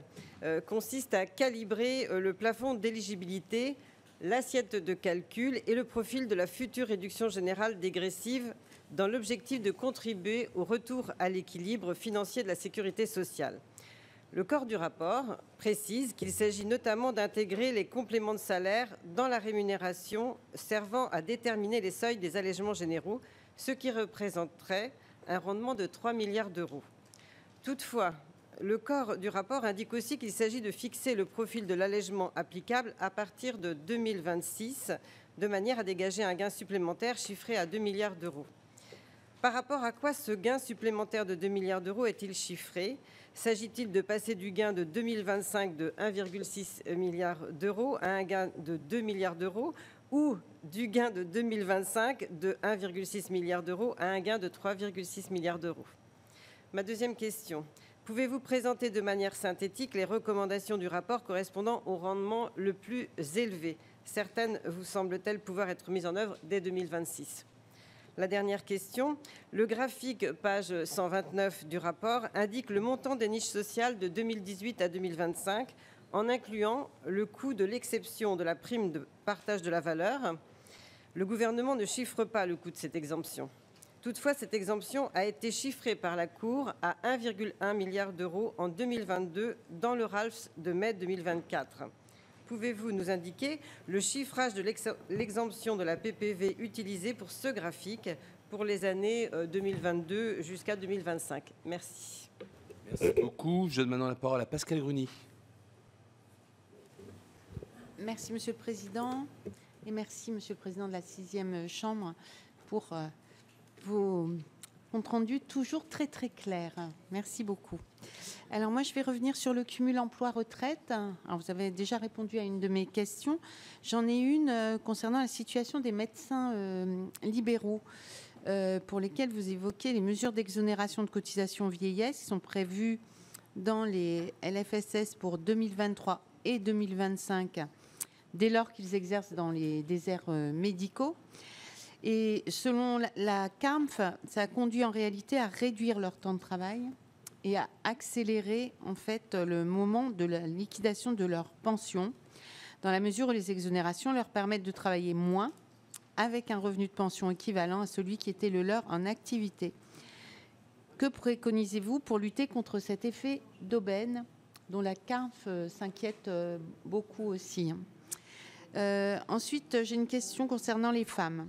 consiste à calibrer le plafond d'éligibilité, l'assiette de calcul et le profil de la future réduction générale dégressive dans l'objectif de contribuer au retour à l'équilibre financier de la sécurité sociale. Le corps du rapport précise qu'il s'agit notamment d'intégrer les compléments de salaire dans la rémunération servant à déterminer les seuils des allègements généraux, ce qui représenterait un rendement de 3 milliards d'euros. Toutefois, le corps du rapport indique aussi qu'il s'agit de fixer le profil de l'allègement applicable à partir de 2026, de manière à dégager un gain supplémentaire chiffré à 2 milliards d'euros. Par rapport à quoi ce gain supplémentaire de 2 milliards d'euros est-il chiffré ? S'agit-il de passer du gain de 2025 de 1,6 milliard d'euros à un gain de 2 milliards d'euros ou du gain de 2025 de 1,6 milliard d'euros à un gain de 3,6 milliards d'euros ? Ma deuxième question. Pouvez-vous présenter de manière synthétique les recommandations du rapport correspondant au rendement le plus élevé ? Certaines vous semblent-elles pouvoir être mises en œuvre dès 2026 ? La dernière question. Le graphique, page 129 du rapport, indique le montant des niches sociales de 2018 à 2025 en incluant le coût de l'exception de la prime de partage de la valeur. Le gouvernement ne chiffre pas le coût de cette exemption. Toutefois, cette exemption a été chiffrée par la Cour à 1,1 milliard d'euros en 2022 dans le RALF de mai 2024. Pouvez-vous nous indiquer le chiffrage de l'exemption de la PPV utilisée pour ce graphique pour les années 2022 jusqu'à 2025 ? Merci. Merci beaucoup. Je donne maintenant la parole à Pascale Gruny. Merci, Monsieur le Président. Et merci, Monsieur le Président de la 6e Chambre, pour vos comptes rendus toujours très, très clairs. Merci beaucoup. Alors moi, je vais revenir sur le cumul emploi-retraite. Alors, vous avez déjà répondu à une de mes questions. J'en ai une concernant la situation des médecins libéraux pour lesquels vous évoquez les mesures d'exonération de cotisations vieillesse qui sont prévues dans les LFSS pour 2023 et 2025 dès lors qu'ils exercent dans les déserts médicaux. Et selon la CAMF, ça a conduit en réalité à réduire leur temps de travail et à accélérer en fait le moment de la liquidation de leur pension, dans la mesure où les exonérations leur permettent de travailler moins avec un revenu de pension équivalent à celui qui était le leur en activité. Que préconisez-vous pour lutter contre cet effet d'aubaine dont la CAMF s'inquiète beaucoup aussi ? Ensuite, j'ai une question concernant les femmes.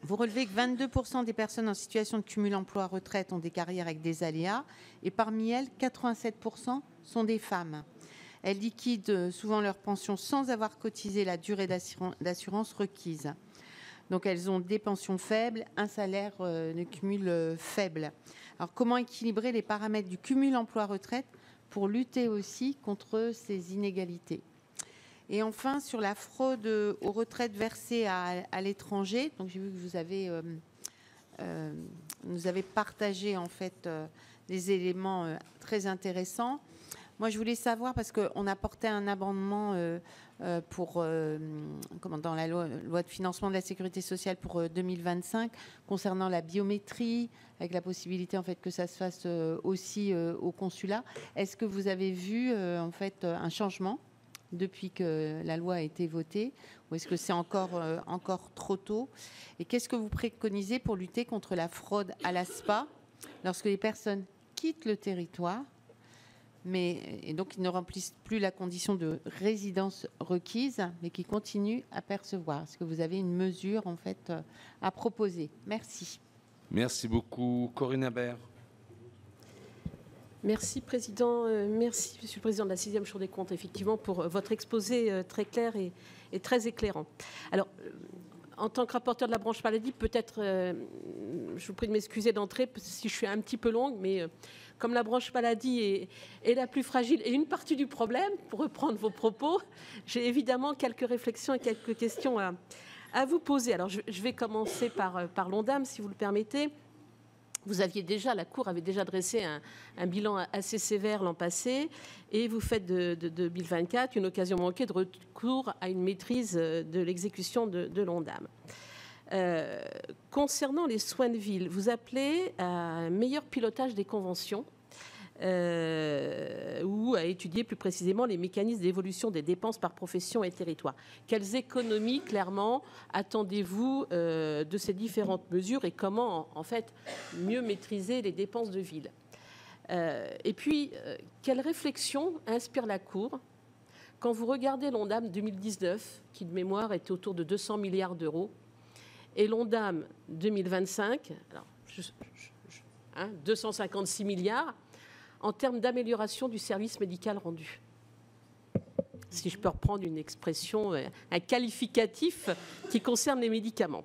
Vous relevez que 22% des personnes en situation de cumul emploi-retraite ont des carrières avec des aléas et parmi elles, 87% sont des femmes. Elles liquident souvent leur pension sans avoir cotisé la durée d'assurance requise. Donc elles ont des pensions faibles, un salaire de cumul faible. Alors comment équilibrer les paramètres du cumul emploi-retraite pour lutter aussi contre ces inégalités ? Et enfin, sur la fraude aux retraites versées à l'étranger, donc j'ai vu que vous avez nous avez partagé en fait des éléments très intéressants. Moi, je voulais savoir, parce qu'on a porté un amendement dans la loi de financement de la sécurité sociale pour 2025 concernant la biométrie, avec la possibilité en fait que ça se fasse aussi au consulat. Est-ce que vous avez vu en fait un changement depuis que la loi a été votée, ou est-ce que c'est encore trop tôt? Et qu'est-ce que vous préconisez pour lutter contre la fraude à l'ASPA lorsque les personnes quittent le territoire, et donc ils ne remplissent plus la condition de résidence requise, mais qui continuent à percevoir? Est-ce que vous avez une mesure en fait à proposer? Merci. Merci beaucoup. Corinne Imbert. Merci, Président. Merci, Monsieur le Président de la 6e Chambre des comptes, effectivement, pour votre exposé très clair est très éclairant. Alors, en tant que rapporteur de la branche maladie, peut-être, je vous prie de m'excuser d'entrée si je suis un petit peu longue, mais comme la branche maladie est la plus fragile et une partie du problème, pour reprendre vos propos, j'ai évidemment quelques réflexions et quelques questions à vous poser. Alors, je vais commencer par l'ONDAM, si vous le permettez. Vous aviez déjà, la Cour avait déjà dressé un bilan assez sévère l'an passé, et vous faites de 2024 une occasion manquée de recours à une maîtrise de l'exécution de l'ONDAM. Concernant les soins de ville, vous appelez à un meilleur pilotage des conventions ou à étudier plus précisément les mécanismes d'évolution des dépenses par profession et territoire. Quelles économies, clairement, attendez-vous de ces différentes mesures et comment, en fait, mieux maîtriser les dépenses de ville? Et puis, quelle réflexion inspire la Cour quand vous regardez l'ONDAM 2019, qui de mémoire était autour de 200 milliards d'euros, et l'ONDAM 2025, alors, 256 milliards, en termes d'amélioration du service médical rendu. Si je peux reprendre une expression, un qualificatif qui concerne les médicaments.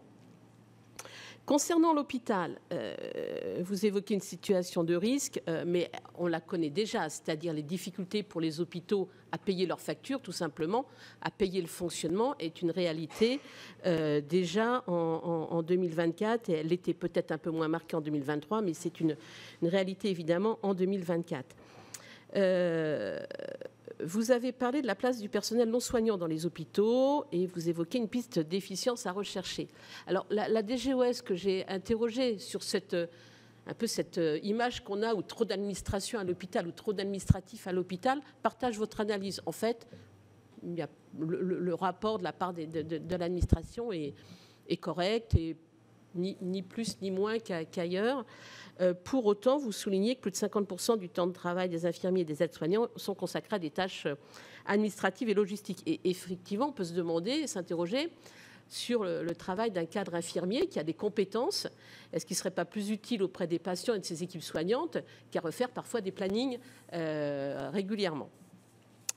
Concernant l'hôpital, vous évoquez une situation de risque, mais on la connaît déjà, c'est-à-dire les difficultés pour les hôpitaux à payer leurs factures, tout simplement, à payer le fonctionnement, est une réalité déjà en 2024. Et elle était peut-être un peu moins marquée en 2023, mais c'est une réalité évidemment en 2024. Vous avez parlé de la place du personnel non soignant dans les hôpitaux et vous évoquez une piste d'efficience à rechercher. Alors, la DGOS que j'ai interrogée sur cette image qu'on a où trop d'administration à l'hôpital ou trop d'administratifs à l'hôpital partage votre analyse. En fait, il y a le rapport de la part de l'administration est correct et ni plus ni moins qu'ailleurs. Pour autant, vous soulignez que plus de 50% du temps de travail des infirmiers et des aides-soignants sont consacrés à des tâches administratives et logistiques. Et effectivement, on peut se demander, s'interroger sur le travail d'un cadre infirmier qui a des compétences. Est-ce qu'il ne serait pas plus utile auprès des patients et de ses équipes soignantes qu'à refaire parfois des plannings régulièrement ?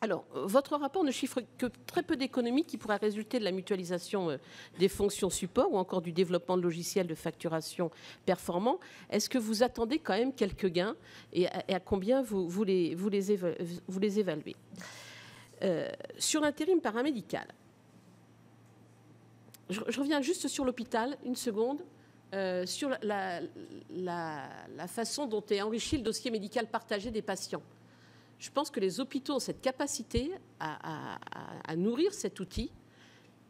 Alors, votre rapport ne chiffre que très peu d'économies qui pourraient résulter de la mutualisation des fonctions support ou encore du développement de logiciels de facturation performants. Est-ce que vous attendez quand même quelques gains et à combien vous les évaluez? Sur l'intérim paramédical, je reviens juste sur l'hôpital, une seconde, sur la façon dont est enrichi le dossier médical partagé des patients. Je pense que les hôpitaux ont cette capacité à nourrir cet outil,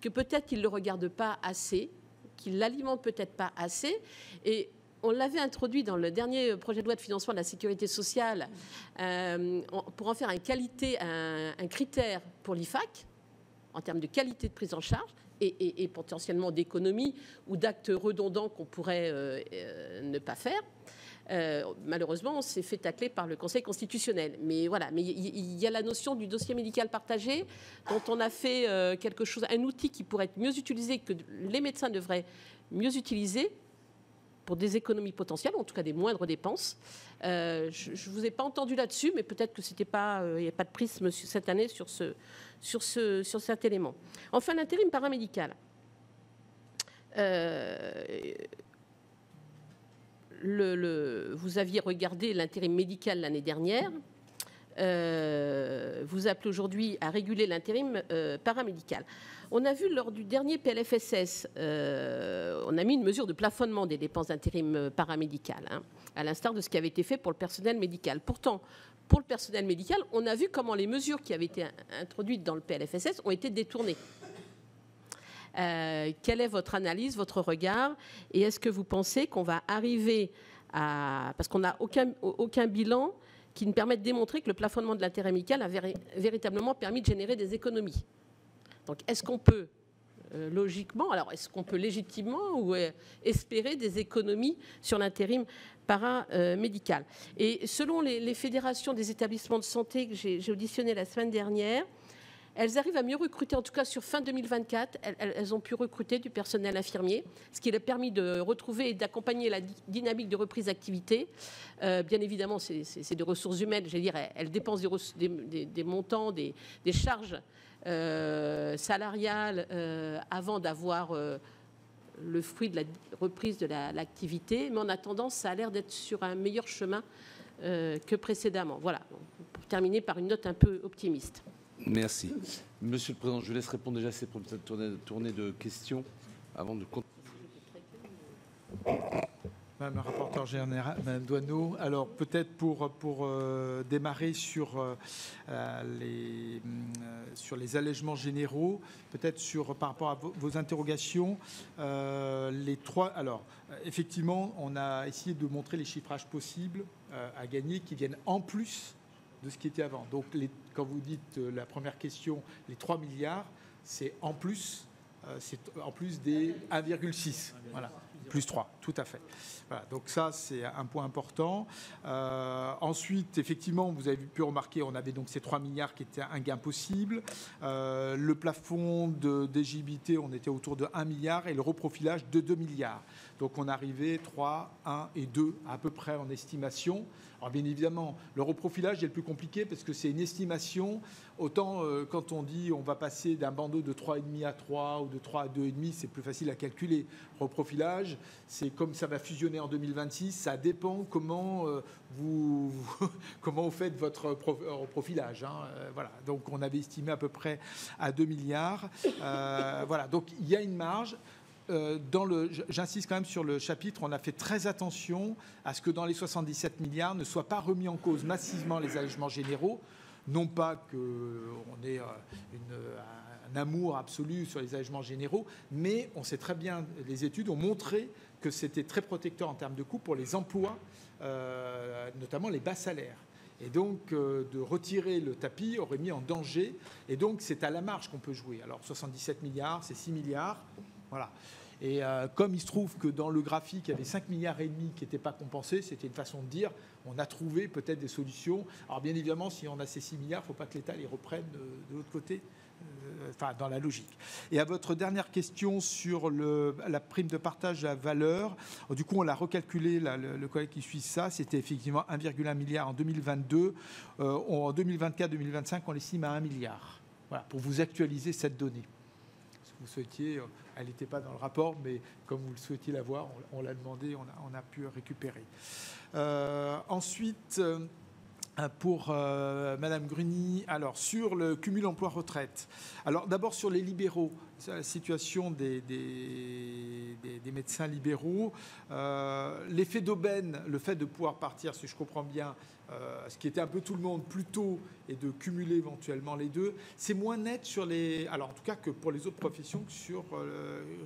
que peut-être qu'ils ne le regardent pas assez, qu'ils ne l'alimentent peut-être pas assez. Et on l'avait introduit dans le dernier projet de loi de financement de la sécurité sociale pour en faire un critère pour l'IFAC, en termes de qualité de prise en charge et potentiellement d'économie ou d'actes redondants qu'on pourrait ne pas faire. Malheureusement, on s'est fait tacler par le Conseil constitutionnel. Mais voilà, mais il y a la notion du dossier médical partagé, dont on a fait quelque chose, un outil qui pourrait être mieux utilisé, que les médecins devraient mieux utiliser pour des économies potentielles, en tout cas des moindres dépenses. Je ne vous ai pas entendu là-dessus, mais peut-être que c'était pas, il n'y a pas de prisme cette année sur cet élément. Enfin, l'intérim paramédical. Vous aviez regardé l'intérim médical l'année dernière. Vous appelez aujourd'hui à réguler l'intérim paramédical. On a vu lors du dernier PLFSS, on a mis une mesure de plafonnement des dépenses d'intérim paramédical, à l'instar de ce qui avait été fait pour le personnel médical. Pourtant, pour le personnel médical, on a vu comment les mesures qui avaient été introduites dans le PLFSS ont été détournées. Quelle est votre analyse, votre regard? Et est-ce que vous pensez qu'on va arriver à... Parce qu'on n'a aucun bilan qui nous permet de démontrer que le plafonnement de l'intérim médical a véritablement permis de générer des économies. Donc, est-ce qu'on peut, logiquement, alors est-ce qu'on peut légitimement ou espérer des économies sur l'intérim paramédical? Et selon les fédérations des établissements de santé que j'ai auditionnées la semaine dernière, elles arrivent à mieux recruter, en tout cas sur fin 2024, elles ont pu recruter du personnel infirmier, ce qui a permis de retrouver et d'accompagner la dynamique de reprise d'activité. Bien évidemment, c'est des ressources humaines, j'allais dire, elles dépensent des montants, des charges salariale avant d'avoir le fruit de la reprise de l'activité. Mais en attendant, ça a l'air d'être sur un meilleur chemin que précédemment. Voilà, pour terminer par une note un peu optimiste. Merci. Monsieur le Président, je vous laisse répondre déjà à ces premières tournées de questions avant de continuer. Madame la rapporteure générale, Madame Doineau. Alors peut-être pour démarrer sur les allègements généraux, peut-être par rapport à vos interrogations, les trois. Alors effectivement, on a essayé de montrer les chiffrages possibles à gagner qui viennent en plus de ce qui était avant. Donc quand vous dites la première question, les 3 milliards, c'est en plus des 1,6. Voilà. Plus 3, tout à fait. Voilà, donc ça, c'est un point important. Ensuite, effectivement, vous avez pu remarquer, on avait donc ces 3 milliards qui étaient un gain possible. Le plafond d'éligibilité, on était autour de 1 milliard et le reprofilage de 2 milliards. Donc on arrivait 3, 1 et 2 à peu près en estimation. Alors bien évidemment, le reprofilage est le plus compliqué parce que c'est une estimation. Autant quand on dit on va passer d'un bandeau de 3,5 à 3 ou de 3 à 2,5, c'est plus facile à calculer. Reprofilage, c'est comme ça va fusionner en 2026, ça dépend comment vous faites votre reprofilage. Hein. Voilà. Donc on avait estimé à peu près à 2 milliards. Voilà. Donc il y a une marge. J'insiste quand même sur le chapitre, on a fait très attention à ce que dans les 77 milliards ne soient pas remis en cause massivement les allègements généraux. Non pas qu'on ait un amour absolu sur les allègements généraux, mais on sait très bien, les études ont montré que c'était très protecteur en termes de coûts pour les emplois, notamment les bas salaires. Et donc, de retirer le tapis aurait mis en danger. Et donc, c'est à la marge qu'on peut jouer. Alors, 77 milliards, c'est 6 milliards. Voilà. Et comme il se trouve que dans le graphique, il y avait 5,5 milliards qui n'étaient pas compensés, c'était une façon de dire on a trouvé peut-être des solutions. Alors bien évidemment, si on a ces 6 milliards, il ne faut pas que l'État les reprenne de l'autre côté, dans la logique. Et à votre dernière question sur la prime de partage de la valeur, du coup on l'a recalculé, le collègue qui suit ça, c'était effectivement 1,1 milliard en 2022. En 2024-2025, on l'estime à 1 milliard. Voilà, pour vous actualiser cette donnée. Vous souhaitiez, elle n'était pas dans le rapport, mais comme vous le souhaitiez la voir, on l'a demandé, on a pu récupérer. Ensuite, pour Madame Gruny, alors sur le cumul emploi-retraite. Alors d'abord sur les libéraux, la situation des médecins libéraux, l'effet d'aubaine, le fait de pouvoir partir, si je comprends bien, ce qui était un peu tout le monde plus tôt et de cumuler éventuellement les deux, c'est moins net sur les... Alors en tout cas que pour les autres professions, que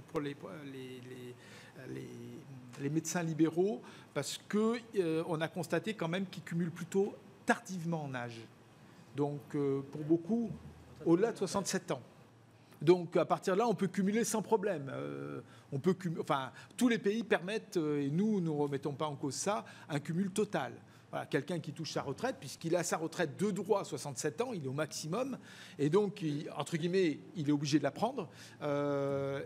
pour les médecins libéraux, parce qu'on a constaté quand même qu'ils cumulent plutôt tardivement en âge. Donc pour beaucoup, au-delà de 67 ans. Donc à partir de là, on peut cumuler sans problème. Tous les pays permettent, et nous ne remettons pas en cause ça, un cumul total. Voilà, quelqu'un qui touche sa retraite, puisqu'il a sa retraite de droit à 67 ans, il est au maximum, et donc, entre guillemets, il est obligé de la prendre,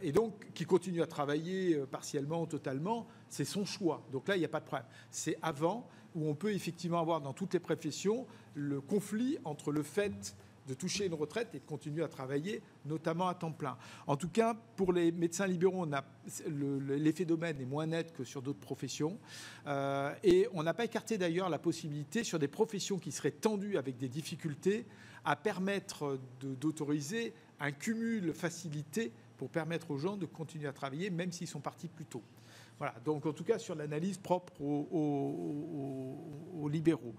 et donc, qui continue à travailler partiellement ou totalement, c'est son choix. Donc là, il n'y a pas de problème. C'est avant, où on peut effectivement avoir dans toutes les professions le conflit entre le fait de toucher une retraite et de continuer à travailler, notamment à temps plein. En tout cas, pour les médecins libéraux, l'effet d'aubaine est moins net que sur d'autres professions. Et on n'a pas écarté d'ailleurs la possibilité, sur des professions qui seraient tendues avec des difficultés, à permettre d'autoriser un cumul facilité pour permettre aux gens de continuer à travailler, même s'ils sont partis plus tôt. Voilà, donc en tout cas sur l'analyse propre aux libéraux.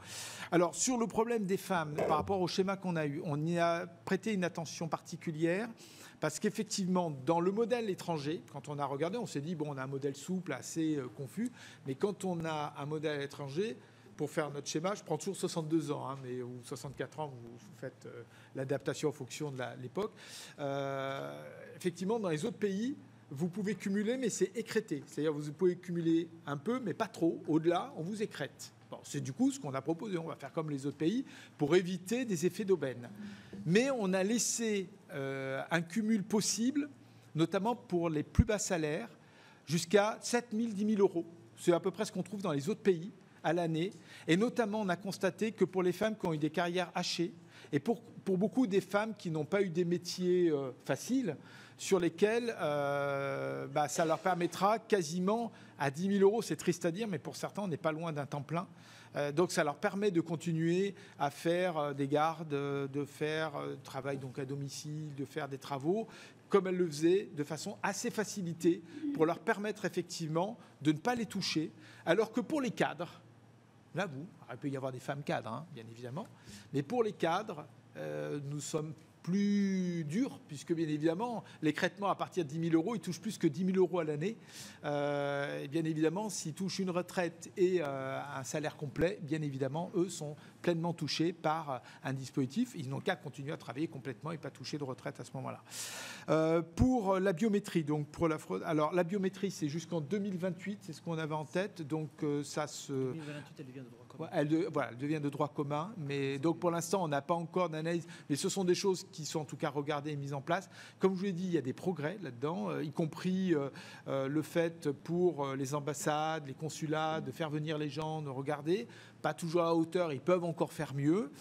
Alors sur le problème des femmes, par rapport au schéma qu'on a eu, on y a prêté une attention particulière parce qu'effectivement dans le modèle étranger, quand on a regardé, on s'est dit bon on a un modèle souple, assez confus, mais quand on a un modèle étranger, pour faire notre schéma, je prends toujours 62 ans, hein, ou 64 ans, vous faites l'adaptation en fonction de l'époque. Effectivement, dans les autres pays, vous pouvez cumuler, mais c'est écrété. C'est-à-dire vous pouvez cumuler un peu, mais pas trop. Au-delà, on vous écrète. Bon, c'est du coup ce qu'on a proposé. On va faire comme les autres pays pour éviter des effets d'aubaine. Mais on a laissé un cumul possible, notamment pour les plus bas salaires, jusqu'à 7 000, 10 000 euros. C'est à peu près ce qu'on trouve dans les autres pays à l'année. Et notamment, on a constaté que pour les femmes qui ont eu des carrières hachées, Et pour beaucoup des femmes qui n'ont pas eu des métiers faciles, sur lesquels ça leur permettra quasiment à 10 000 €, c'est triste à dire, mais pour certains, on n'est pas loin d'un temps plein. Donc ça leur permet de continuer à faire des gardes, de faire travail donc à domicile, de faire des travaux, comme elles le faisaient, de façon assez facilitée, pour leur permettre effectivement de ne pas les toucher. Alors que pour les cadres, là, il peut y avoir des femmes cadres, hein, bien évidemment, mais pour les cadres, nous sommes plus dur, puisque bien évidemment, l'écrêtement à partir de 10 000 €, ils touchent plus que 10 000 € à l'année. Et bien évidemment, s'ils touchent une retraite et un salaire complet, bien évidemment, eux sont pleinement touchés par un dispositif. Ils n'ont qu'à continuer à travailler complètement et pas toucher de retraite à ce moment-là. Pour la biométrie, donc pour la fraude, alors la biométrie, c'est jusqu'en 2028, c'est ce qu'on avait en tête, donc ça se... 2028, elle devient de droit commun. Elle devient de droit commun, mais donc pour l'instant, on n'a pas encore d'analyse, mais ce sont des choses qui sont en tout cas regardées et mises en place. Comme je vous l'ai dit, il y a des progrès là-dedans, y compris le fait pour les ambassades, les consulats, de faire venir les gens, de regarder. Pas toujours à la hauteur, ils peuvent encore faire mieux.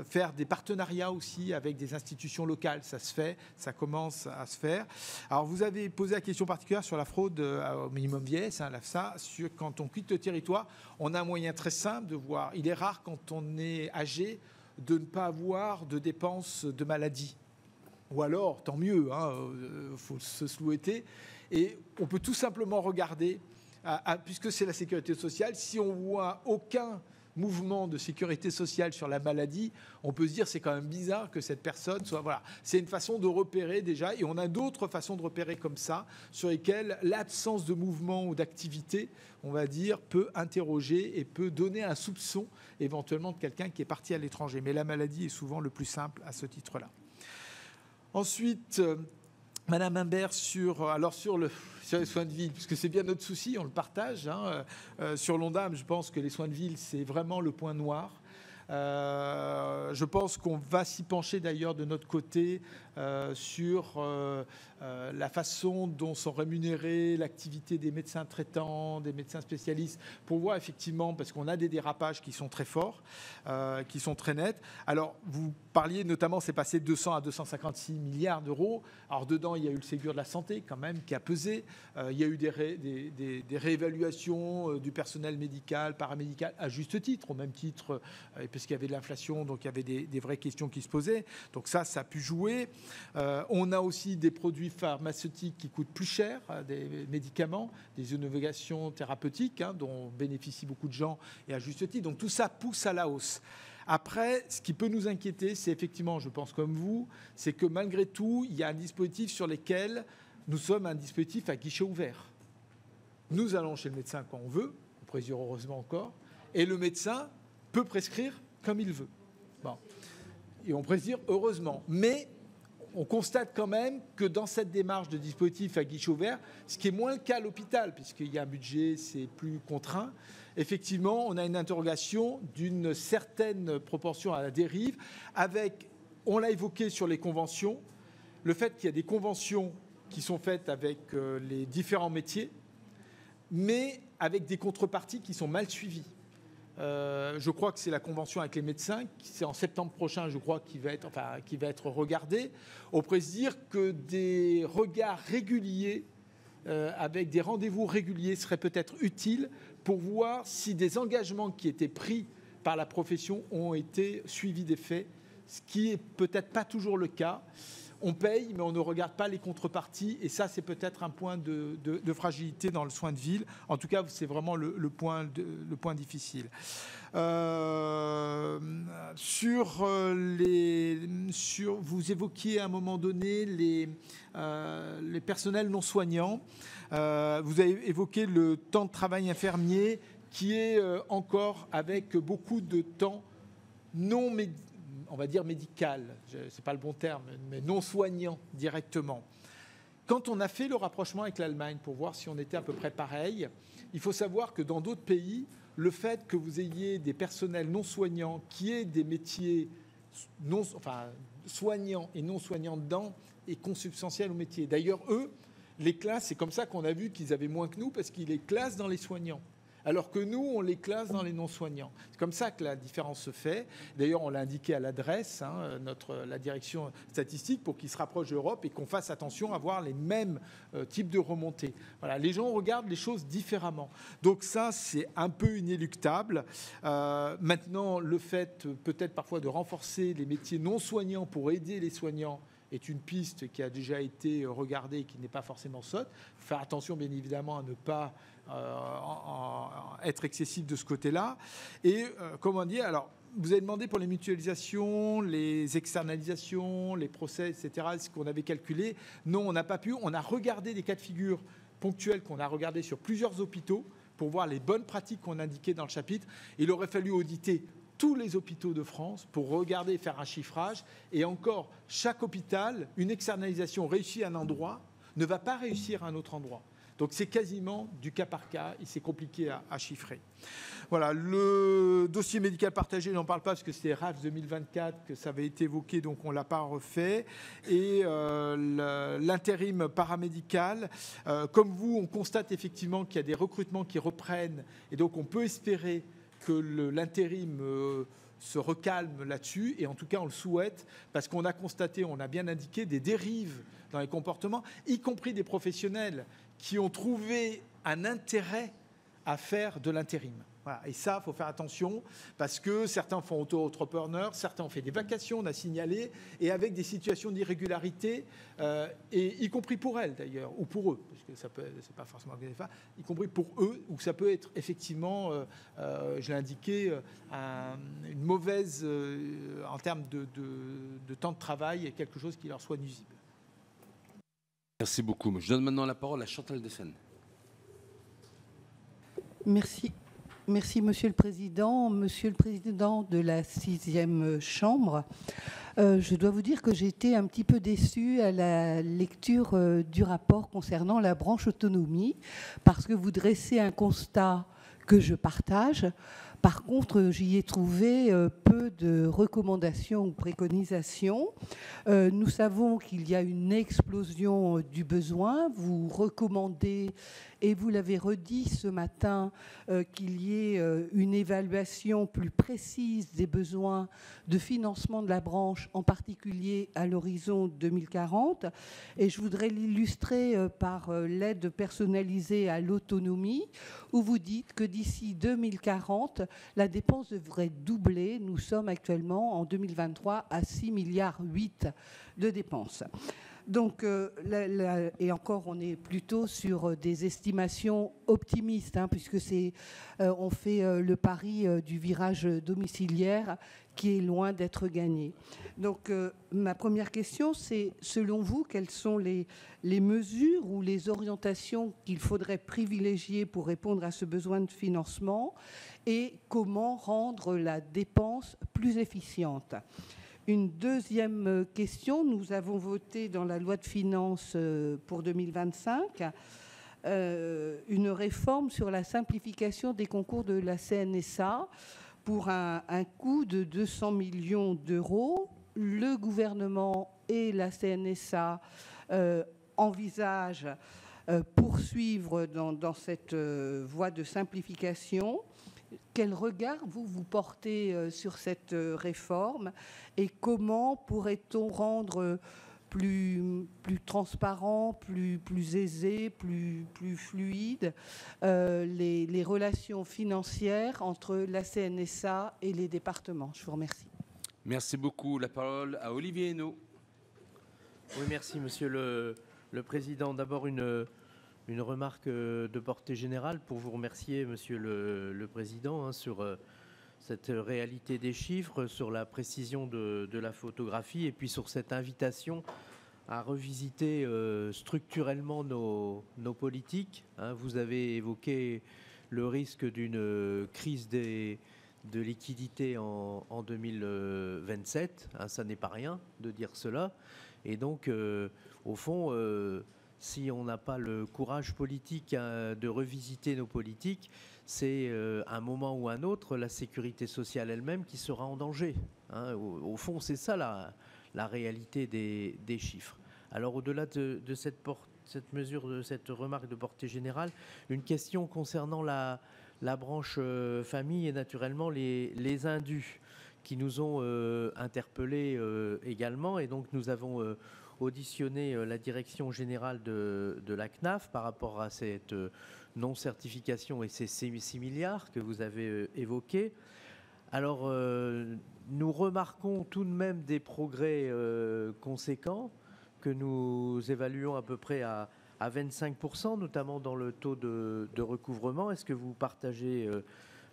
Faire des partenariats aussi avec des institutions locales, ça se fait, ça commence à se faire. Alors vous avez posé la question particulière sur la fraude au minimum vieillesse, hein, l'AFSA, sur quand on quitte le territoire, on a un moyen très simple de voir. Il est rare quand on est âgé de ne pas avoir de dépenses de maladie. Ou alors, tant mieux, faut se souhaiter. Et on peut tout simplement regarder, puisque c'est la sécurité sociale, si on voit aucun mouvement de sécurité sociale sur la maladie, on peut se dire c'est quand même bizarre que cette personne soit... Voilà, c'est une façon de repérer déjà, et on a d'autres façons de repérer comme ça, sur lesquelles l'absence de mouvement ou d'activité, on va dire, peut interroger et peut donner un soupçon éventuellement de quelqu'un qui est parti à l'étranger. Mais la maladie est souvent le plus simple à ce titre-là. Ensuite, Madame Imbert, sur les soins de ville, puisque c'est bien notre souci, on le partage. Sur l'Ondam, je pense que les soins de ville, c'est vraiment le point noir. Je pense qu'on va s'y pencher d'ailleurs de notre côté sur la façon dont sont rémunérées l'activité des médecins traitants, des médecins spécialistes, pour voir effectivement, parce qu'on a des dérapages qui sont très forts, qui sont très nets. Alors, vous parliez notamment, c'est passé de 200 à 256 milliards d'euros. Alors, dedans, il y a eu le Ségur de la santé quand même qui a pesé. Il y a eu des réévaluations du personnel médical, paramédical, à juste titre, au même titre, parce qu'il y avait de l'inflation, donc il y avait des vraies questions qui se posaient. Donc ça a pu jouer. On a aussi des produits pharmaceutiques qui coûtent plus cher, des médicaments, des innovations thérapeutiques dont bénéficient beaucoup de gens et à juste titre. Donc tout ça pousse à la hausse. Après, ce qui peut nous inquiéter, c'est effectivement, je pense comme vous, c'est que malgré tout, il y a un dispositif sur lequel nous sommes un dispositif à guichet ouvert. Nous allons chez le médecin quand on veut, on présire heureusement encore, et le médecin peut prescrire comme il veut. Bon. Et on présire heureusement. Mais on constate quand même que dans cette démarche de dispositif à guichet ouvert, ce qui est moins le cas à l'hôpital, puisqu'il y a un budget, c'est plus contraint, effectivement, on a une interrogation d'une certaine proportion à la dérive, avec, on l'a évoqué sur les conventions, le fait qu'il y a des conventions qui sont faites avec les différents métiers, mais avec des contreparties qui sont mal suivies. Je crois que c'est la convention avec les médecins, c'est en septembre prochain, je crois, qui va être regardée. On pourrait se dire que des regards réguliers, avec des rendez-vous réguliers, seraient peut-être utiles pour voir si des engagements qui étaient pris par la profession ont été suivis des faits, ce qui n'est peut-être pas toujours le cas. On paye, mais on ne regarde pas les contreparties. Et ça, c'est peut-être un point de fragilité dans le soin de ville. En tout cas, c'est vraiment le point difficile. Vous évoquiez à un moment donné les personnels non soignants. Vous avez évoqué le temps de travail infirmier qui est encore avec beaucoup de temps on va dire médical, ce n'est pas le bon terme, mais non soignant directement. Quand on a fait le rapprochement avec l'Allemagne pour voir si on était à peu près pareil, il faut savoir que dans d'autres pays, le fait que vous ayez des personnels non soignants qui aient des métiers soignants et non soignants dedans est consubstantiel au métier. D'ailleurs, eux, les classes, c'est comme ça qu'on a vu qu'ils avaient moins que nous, parce qu'ils les classent dans les soignants. alors que nous, on les classe dans les non-soignants. C'est comme ça que la différence se fait. D'ailleurs, on l'a indiqué à l'adresse, la direction statistique, pour qu'ils se rapprochent de l'Europe et qu'on fasse attention à avoir les mêmes types de remontées. Voilà, les gens regardent les choses différemment. Donc ça, c'est un peu inéluctable. Maintenant, le fait peut-être parfois de renforcer les métiers non soignants pour aider les soignants est une piste qui a déjà été regardée et qui n'est pas forcément sotte. Faire attention, bien évidemment, à ne pas être excessif de ce côté-là. Et comment dire, alors, vous avez demandé pour les mutualisations, les externalisations, les procès, etc., ce qu'on avait calculé. Non, on n'a pas pu. On a regardé des cas de figure ponctuels qu'on a regardés sur plusieurs hôpitaux pour voir les bonnes pratiques qu'on indiquait dans le chapitre. Il aurait fallu auditer tous les hôpitaux de France pour regarder, faire un chiffrage. Et encore, chaque hôpital, une externalisation réussie à un endroit ne va pas réussir à un autre endroit. Donc c'est quasiment du cas par cas et c'est compliqué à chiffrer. Voilà, le dossier médical partagé, je n'en parle pas parce que c'était RAF 2024 que ça avait été évoqué, donc on ne l'a pas refait. Et l'intérim paramédical, comme vous, on constate effectivement qu'il y a des recrutements qui reprennent et donc on peut espérer que l'intérim se recalme là-dessus, et en tout cas on le souhaite, parce qu'on a constaté, on a bien indiqué des dérives dans les comportements, y compris des professionnels qui ont trouvé un intérêt à faire de l'intérim. Voilà. Et ça, il faut faire attention, parce que certains font auto-entrepreneurs, certains ont fait des vacations, on a signalé, et avec des situations d'irrégularité, et y compris pour elles d'ailleurs, ou pour eux, parce que ça peut, c'est pas forcément y compris pour eux, ou ça peut être effectivement, je l'ai indiqué, une mauvaise, en termes de temps de travail, et quelque chose qui leur soit nuisible. Merci beaucoup. Je donne maintenant la parole à Chantal Dessen. Merci. Merci, Monsieur le Président. Monsieur le Président de la 6e Chambre, je dois vous dire que j'ai été un petit peu déçue à la lecture du rapport concernant la branche autonomie, parce que vous dressez un constat que je partage. Par contre, j'y ai trouvé peu de recommandations ou préconisations. Nous savons qu'il y a une explosion du besoin. Vous recommandez, et vous l'avez redit ce matin, qu'il y ait une évaluation plus précise des besoins de financement de la branche, en particulier à l'horizon 2040. Et je voudrais l'illustrer par l'aide personnalisée à l'autonomie, où vous dites que d'ici 2040, la dépense devrait doubler. Nous sommes actuellement en 2023 à 6,8 milliards de dépenses. Donc, et encore, on est plutôt sur des estimations optimistes, puisque on fait le pari du virage domiciliaire qui est loin d'être gagné. Donc, ma première question, c'est, selon vous, quelles sont les mesures ou les orientations qu'il faudrait privilégier pour répondre à ce besoin de financement, et comment rendre la dépense plus efficiente? Une deuxième question, nous avons voté dans la loi de finances pour 2025 une réforme sur la simplification des concours de la CNSA pour un coût de 200 millions d'euros. Le gouvernement et la CNSA envisagent poursuivre dans cette voie de simplification. Quel regard vous portez sur cette réforme, et comment pourrait-on rendre plus transparent, plus aisé, plus fluide les relations financières entre la CNSA et les départements? Je vous remercie. Merci beaucoup. La parole à Olivier Henno. Oui, merci, Monsieur le Président. D'abord, une remarque de portée générale pour vous remercier, Monsieur le Président, sur cette réalité des chiffres, sur la précision de la photographie, et puis sur cette invitation à revisiter structurellement nos politiques. Vous avez évoqué le risque d'une crise de liquidité en 2027. Ça n'est pas rien de dire cela. Et donc, au fond, si on n'a pas le courage politique de revisiter nos politiques, c'est à un moment ou un autre la sécurité sociale elle-même qui sera en danger. Au fond, c'est ça la réalité des chiffres. Alors, au-delà de cette mesure, de cette remarque de portée générale, une question concernant la la branche famille et naturellement les indus qui nous ont interpellés également. Et donc nous avons auditionné la direction générale de la CNAF par rapport à cette non-certification et ces 6 milliards que vous avez évoqués. Alors, nous remarquons tout de même des progrès conséquents que nous évaluons à peu près à 25%, notamment dans le taux de recouvrement. Est-ce que vous partagez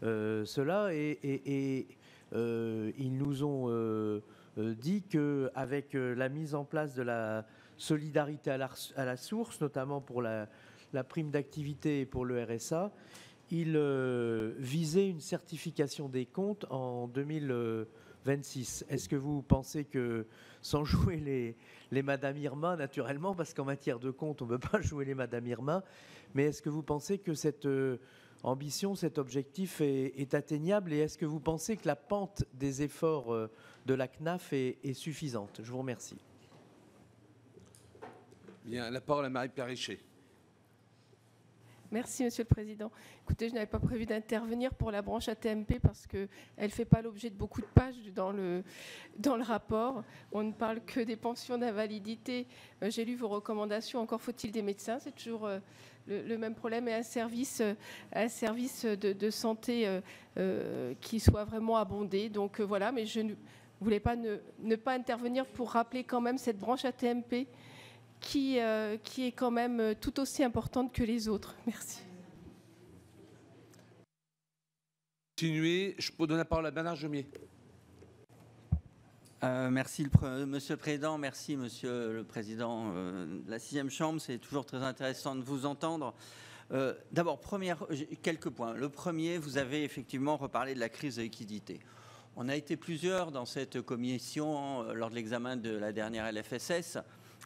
cela? Et ils nous ont dit qu'avec la mise en place de la solidarité à la source, notamment pour la prime d'activité et pour le RSA, il visait une certification des comptes en 2026. Est-ce que vous pensez que, sans jouer les Madame Irma, naturellement, parce qu'en matière de comptes, on ne peut pas jouer les Madame Irma, mais est-ce que vous pensez que cette ambition, cet objectif est atteignable, et est-ce que vous pensez que la pente des efforts de la CNAF est suffisante? Je vous remercie. Bien, la parole à Marie-Pierre Richer. Merci, Monsieur le Président. Écoutez, je n'avais pas prévu d'intervenir pour la branche AT-MP parce qu'elle ne fait pas l'objet de beaucoup de pages dans le rapport. On ne parle que des pensions d'invalidité. J'ai lu vos recommandations. Encore faut-il des médecins. C'est toujours le même problème. Et un service de santé qui soit vraiment abondé. Donc voilà, mais je ne voulais pas ne pas intervenir pour rappeler quand même cette branche AT-MP qui est quand même tout aussi importante que les autres. Merci. Continuez. Je peux donner la parole à Bernard Jomier. Merci, Monsieur le Président. Merci, Monsieur le Président de la 6e Chambre. C'est toujours très intéressant de vous entendre. D'abord, quelques points. Le premier, vous avez effectivement reparlé de la crise de liquidité. On a été plusieurs dans cette commission, lors de l'examen de la dernière LFSS,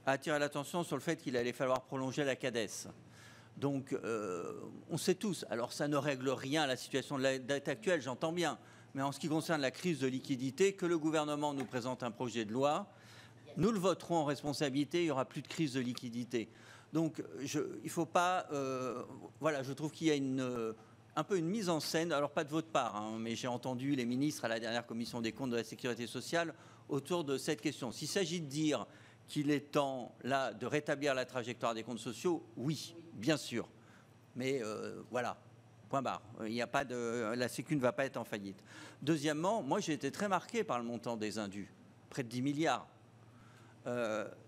à attirer l'attention sur le fait qu'il allait falloir prolonger la CADES. Donc, on sait tous, alors ça ne règle rien à la situation de la dette actuelle, j'entends bien, mais en ce qui concerne la crise de liquidité, que le gouvernement nous présente un projet de loi, nous le voterons en responsabilité, il n'y aura plus de crise de liquidité. Donc, il ne faut pas... voilà, je trouve qu'il y a un peu une mise en scène, alors pas de votre part, hein, mais j'ai entendu les ministres à la dernière commission des comptes de la Sécurité sociale autour de cette question. S'il s'agit de dire qu'il est temps, là, de rétablir la trajectoire des comptes sociaux, oui, bien sûr. Mais voilà, point barre. Il n'y a pas la Sécu ne va pas être en faillite. Deuxièmement, moi, j'ai été très marqué par le montant des indus, près de 10 milliards.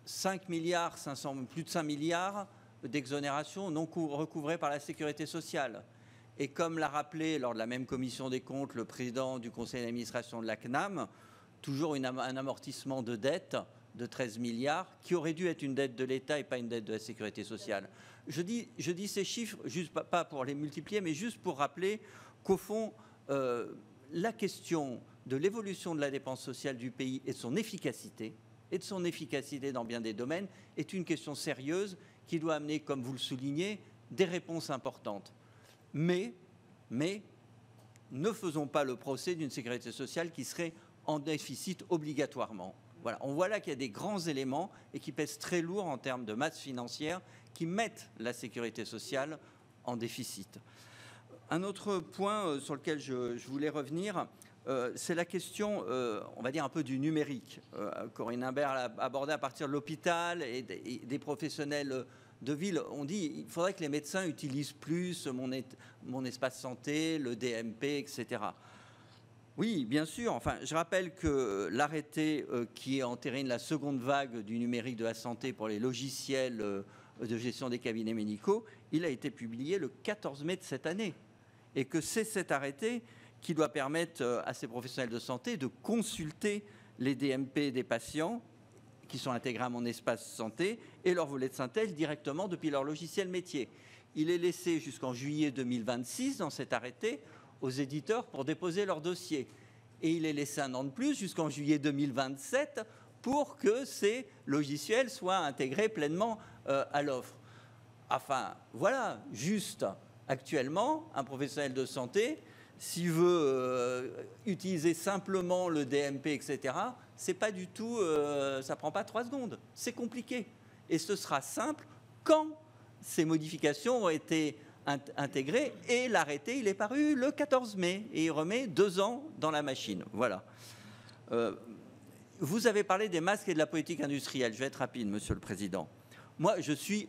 5 milliards, 500, plus de 5 milliards d'exonération non recouvrées par la Sécurité sociale. Et comme l'a rappelé lors de la même commission des comptes le président du conseil d'administration de la CNAM, toujours un amortissement de dette de 13 milliards, qui aurait dû être une dette de l'État et pas une dette de la Sécurité sociale. Je dis ces chiffres, juste pas pour les multiplier, mais juste pour rappeler qu'au fond, la question de l'évolution de la dépense sociale du pays et de son efficacité dans bien des domaines, est une question sérieuse qui doit amener, comme vous le soulignez, des réponses importantes. Mais ne faisons pas le procès d'une sécurité sociale qui serait en déficit obligatoirement. Voilà, on voit là qu'il y a des grands éléments et qui pèsent très lourd en termes de masse financière qui mettent la sécurité sociale en déficit. Un autre point sur lequel je voulais revenir, c'est la question, on va dire, un peu du numérique. Corinne Imbert l'a abordé à partir de l'hôpital et des professionnels de ville. On dit qu'il faudrait que les médecins utilisent plus mon espace santé, le DMP, etc. Oui, bien sûr. Enfin, je rappelle que l'arrêté qui entérine la seconde vague du numérique de la santé pour les logiciels de gestion des cabinets médicaux, il a été publié le 14 mai de cette année. Et que c'est cet arrêté qui doit permettre à ces professionnels de santé de consulter les DMP des patients qui sont intégrés à mon espace santé et leur volet de synthèse directement depuis leur logiciel métier. Il est laissé jusqu'en juillet 2026 dans cet arrêté aux éditeurs pour déposer leur dossier. Et il est laissé un an de plus jusqu'en juillet 2027 pour que ces logiciels soient intégrés pleinement à l'offre. Enfin, voilà, juste actuellement, un professionnel de santé, s'il veut utiliser simplement le DMP, etc., c'est pas du tout, ça prend pas 3 secondes. C'est compliqué. Et ce sera simple quand ces modifications ont été intégré. Et l'arrêté, il est paru le 14 mai. Et il remet 2 ans dans la machine. Voilà. Vous avez parlé des masques et de la politique industrielle. Je vais être rapide, Monsieur le Président. Moi, je suis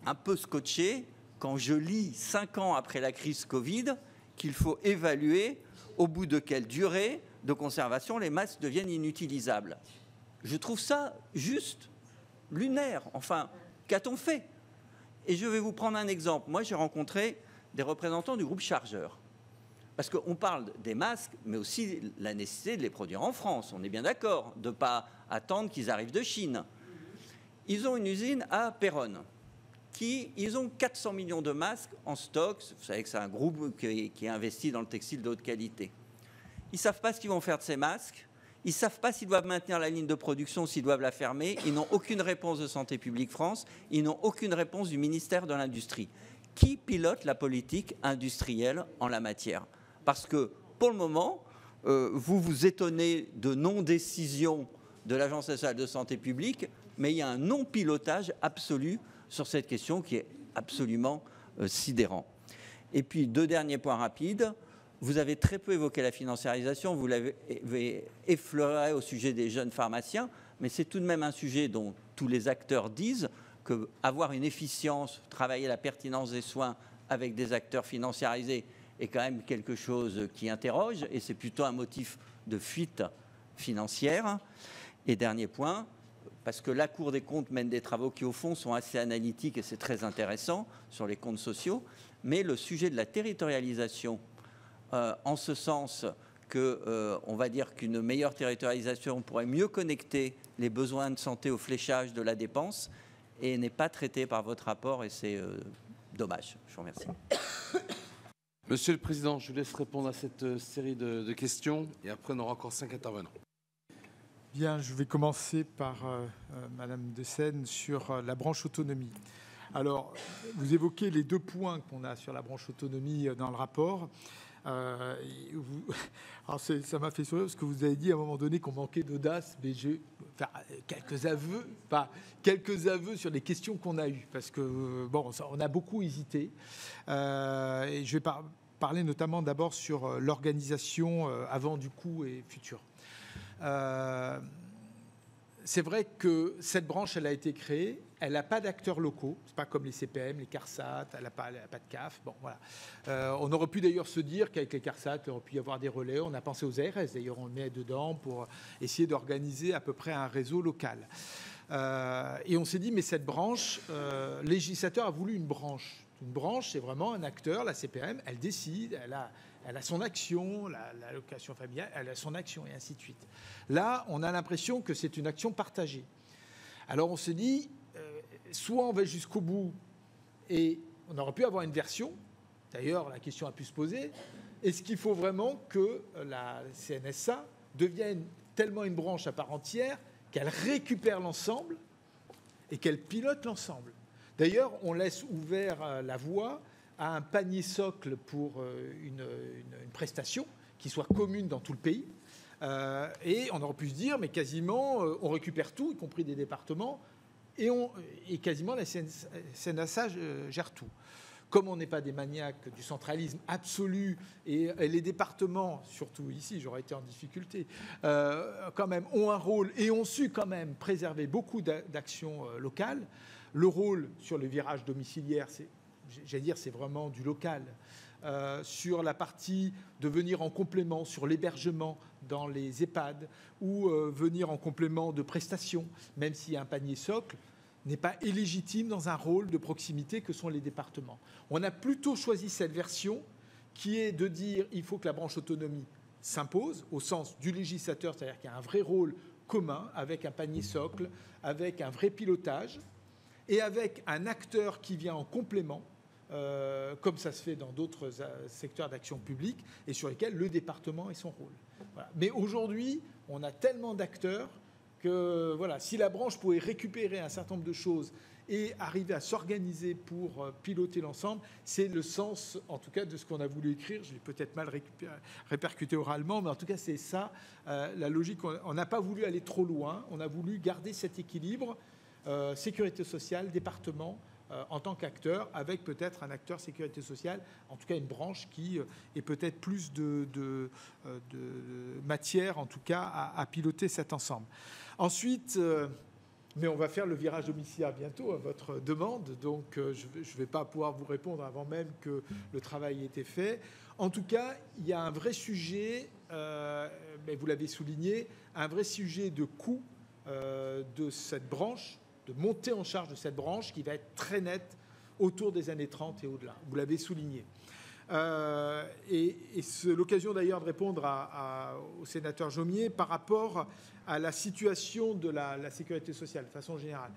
un peu scotché quand je lis 5 ans après la crise Covid qu'il faut évaluer au bout de quelle durée de conservation les masques deviennent inutilisables. Je trouve ça juste lunaire. Enfin, qu'a-t-on fait? Et je vais vous prendre un exemple. Moi, j'ai rencontré des représentants du groupe Chargeur. Parce qu'on parle des masques, mais aussi la nécessité de les produire en France. On est bien d'accord, de ne pas attendre qu'ils arrivent de Chine. Ils ont une usine à Péronne. Ils ont 400 millions de masques en stock. Vous savez que c'est un groupe qui est investi dans le textile de haute qualité. Ils ne savent pas ce qu'ils vont faire de ces masques. Ils ne savent pas s'ils doivent maintenir la ligne de production, s'ils doivent la fermer. Ils n'ont aucune réponse de Santé publique France. Ils n'ont aucune réponse du ministère de l'Industrie. Qui pilote la politique industrielle en la matière? Parce que, pour le moment, vous vous étonnez de non-décision de l'Agence nationale de santé publique, mais il y a un non-pilotage absolu sur cette question qui est absolument sidérant. Et puis, 2 derniers points rapides. Vous avez très peu évoqué la financiarisation, vous l'avez effleuré au sujet des jeunes pharmaciens, mais c'est tout de même un sujet dont tous les acteurs disent qu'avoir une efficience, travailler la pertinence des soins avec des acteurs financiarisés est quand même quelque chose qui interroge, et c'est plutôt un motif de fuite financière. Et dernier point, parce que la Cour des comptes mène des travaux qui, au fond, sont assez analytiques, et c'est très intéressant, sur les comptes sociaux, mais le sujet de la territorialisation, en ce sens que, on va dire qu'une meilleure territorialisation pourrait mieux connecter les besoins de santé au fléchage de la dépense, et n'est pas traité par votre rapport, et c'est dommage. Je vous remercie. Monsieur le Président, je vous laisse répondre à cette série de questions et après on aura encore 5 intervenants. Bien, je vais commencer par Madame de Seine sur la branche autonomie. Alors, vous évoquez les 2 points qu'on a sur la branche autonomie dans le rapport. Alors ça m'a fait sourire parce que vous avez dit à un moment donné qu'on manquait d'audace, mais quelques aveux sur les questions qu'on a eues, parce que bon, on a beaucoup hésité. Et je vais parler notamment d'abord sur l'organisation avant, du coup et futur. C'est vrai que cette branche, elle a été créée. Elle n'a pas d'acteurs locaux. C'est pas comme les CPM, les CARSAT. Elle n'a pas de CAF. Bon, voilà. On aurait pu d'ailleurs se dire qu'avec les CARSAT, il aurait pu y avoir des relais. On a pensé aux ARS. D'ailleurs, on le met dedans pour essayer d'organiser à peu près un réseau local. Et on s'est dit, mais cette branche, le législateur a voulu une branche. Une branche, c'est vraiment un acteur. La CPM, elle décide. Elle a son action, l'allocation familiale, elle a son action, et ainsi de suite. Là, on a l'impression que c'est une action partagée. Alors, on se dit, soit on va jusqu'au bout, et on aurait pu avoir une version. D'ailleurs, la question a pu se poser. Est-ce qu'il faut vraiment que la CNSA devienne tellement une branche à part entière qu'elle récupère l'ensemble et qu'elle pilote l'ensemble? D'ailleurs, on laisse ouvert la voie à un panier socle pour une prestation qui soit commune dans tout le pays. Et on aurait pu se dire, mais quasiment, on récupère tout, y compris des départements, et quasiment la CNSA gère tout. Comme on n'est pas des maniaques du centralisme absolu, et les départements, surtout ici, j'aurais été en difficulté, quand même ont un rôle et ont su quand même préserver beaucoup d'actions locales. Le rôle sur le virage domiciliaire, c'est vraiment du local. Sur la partie de venir en complément sur l'hébergement dans les EHPAD ou venir en complément de prestations, même s'il y a un panier socle, n'est pas illégitime dans un rôle de proximité que sont les départements. On a plutôt choisi cette version qui est de dire il faut que la branche autonomie s'impose au sens du législateur, c'est-à-dire qu'il y a un vrai rôle commun avec un panier socle, avec un vrai pilotage et avec un acteur qui vient en complément, comme ça se fait dans d'autres secteurs d'action publique et sur lesquels le département est son rôle. Voilà. Mais aujourd'hui, on a tellement d'acteurs que voilà, si la branche pouvait récupérer un certain nombre de choses et arriver à s'organiser pour piloter l'ensemble, c'est le sens, en tout cas, de ce qu'on a voulu écrire. Je l'ai peut-être mal répercuté oralement, mais en tout cas, c'est ça la logique. On n'a pas voulu aller trop loin, on a voulu garder cet équilibre sécurité sociale, département, en tant qu'acteur, avec peut-être un acteur sécurité sociale, en tout cas une branche qui ait peut-être plus de matière, en tout cas, à piloter cet ensemble. Ensuite, mais on va faire le virage domiciliaire bientôt à votre demande, donc je ne vais pas pouvoir vous répondre avant même que le travail ait été fait. En tout cas, il y a un vrai sujet, mais vous l'avez souligné, un vrai sujet de coût de cette branche, de montée en charge de cette branche qui va être très nette autour des années 30 et au-delà. Vous l'avez souligné. Et c'est l'occasion d'ailleurs de répondre au sénateur Jomier par rapport à la situation de la sécurité sociale de façon générale.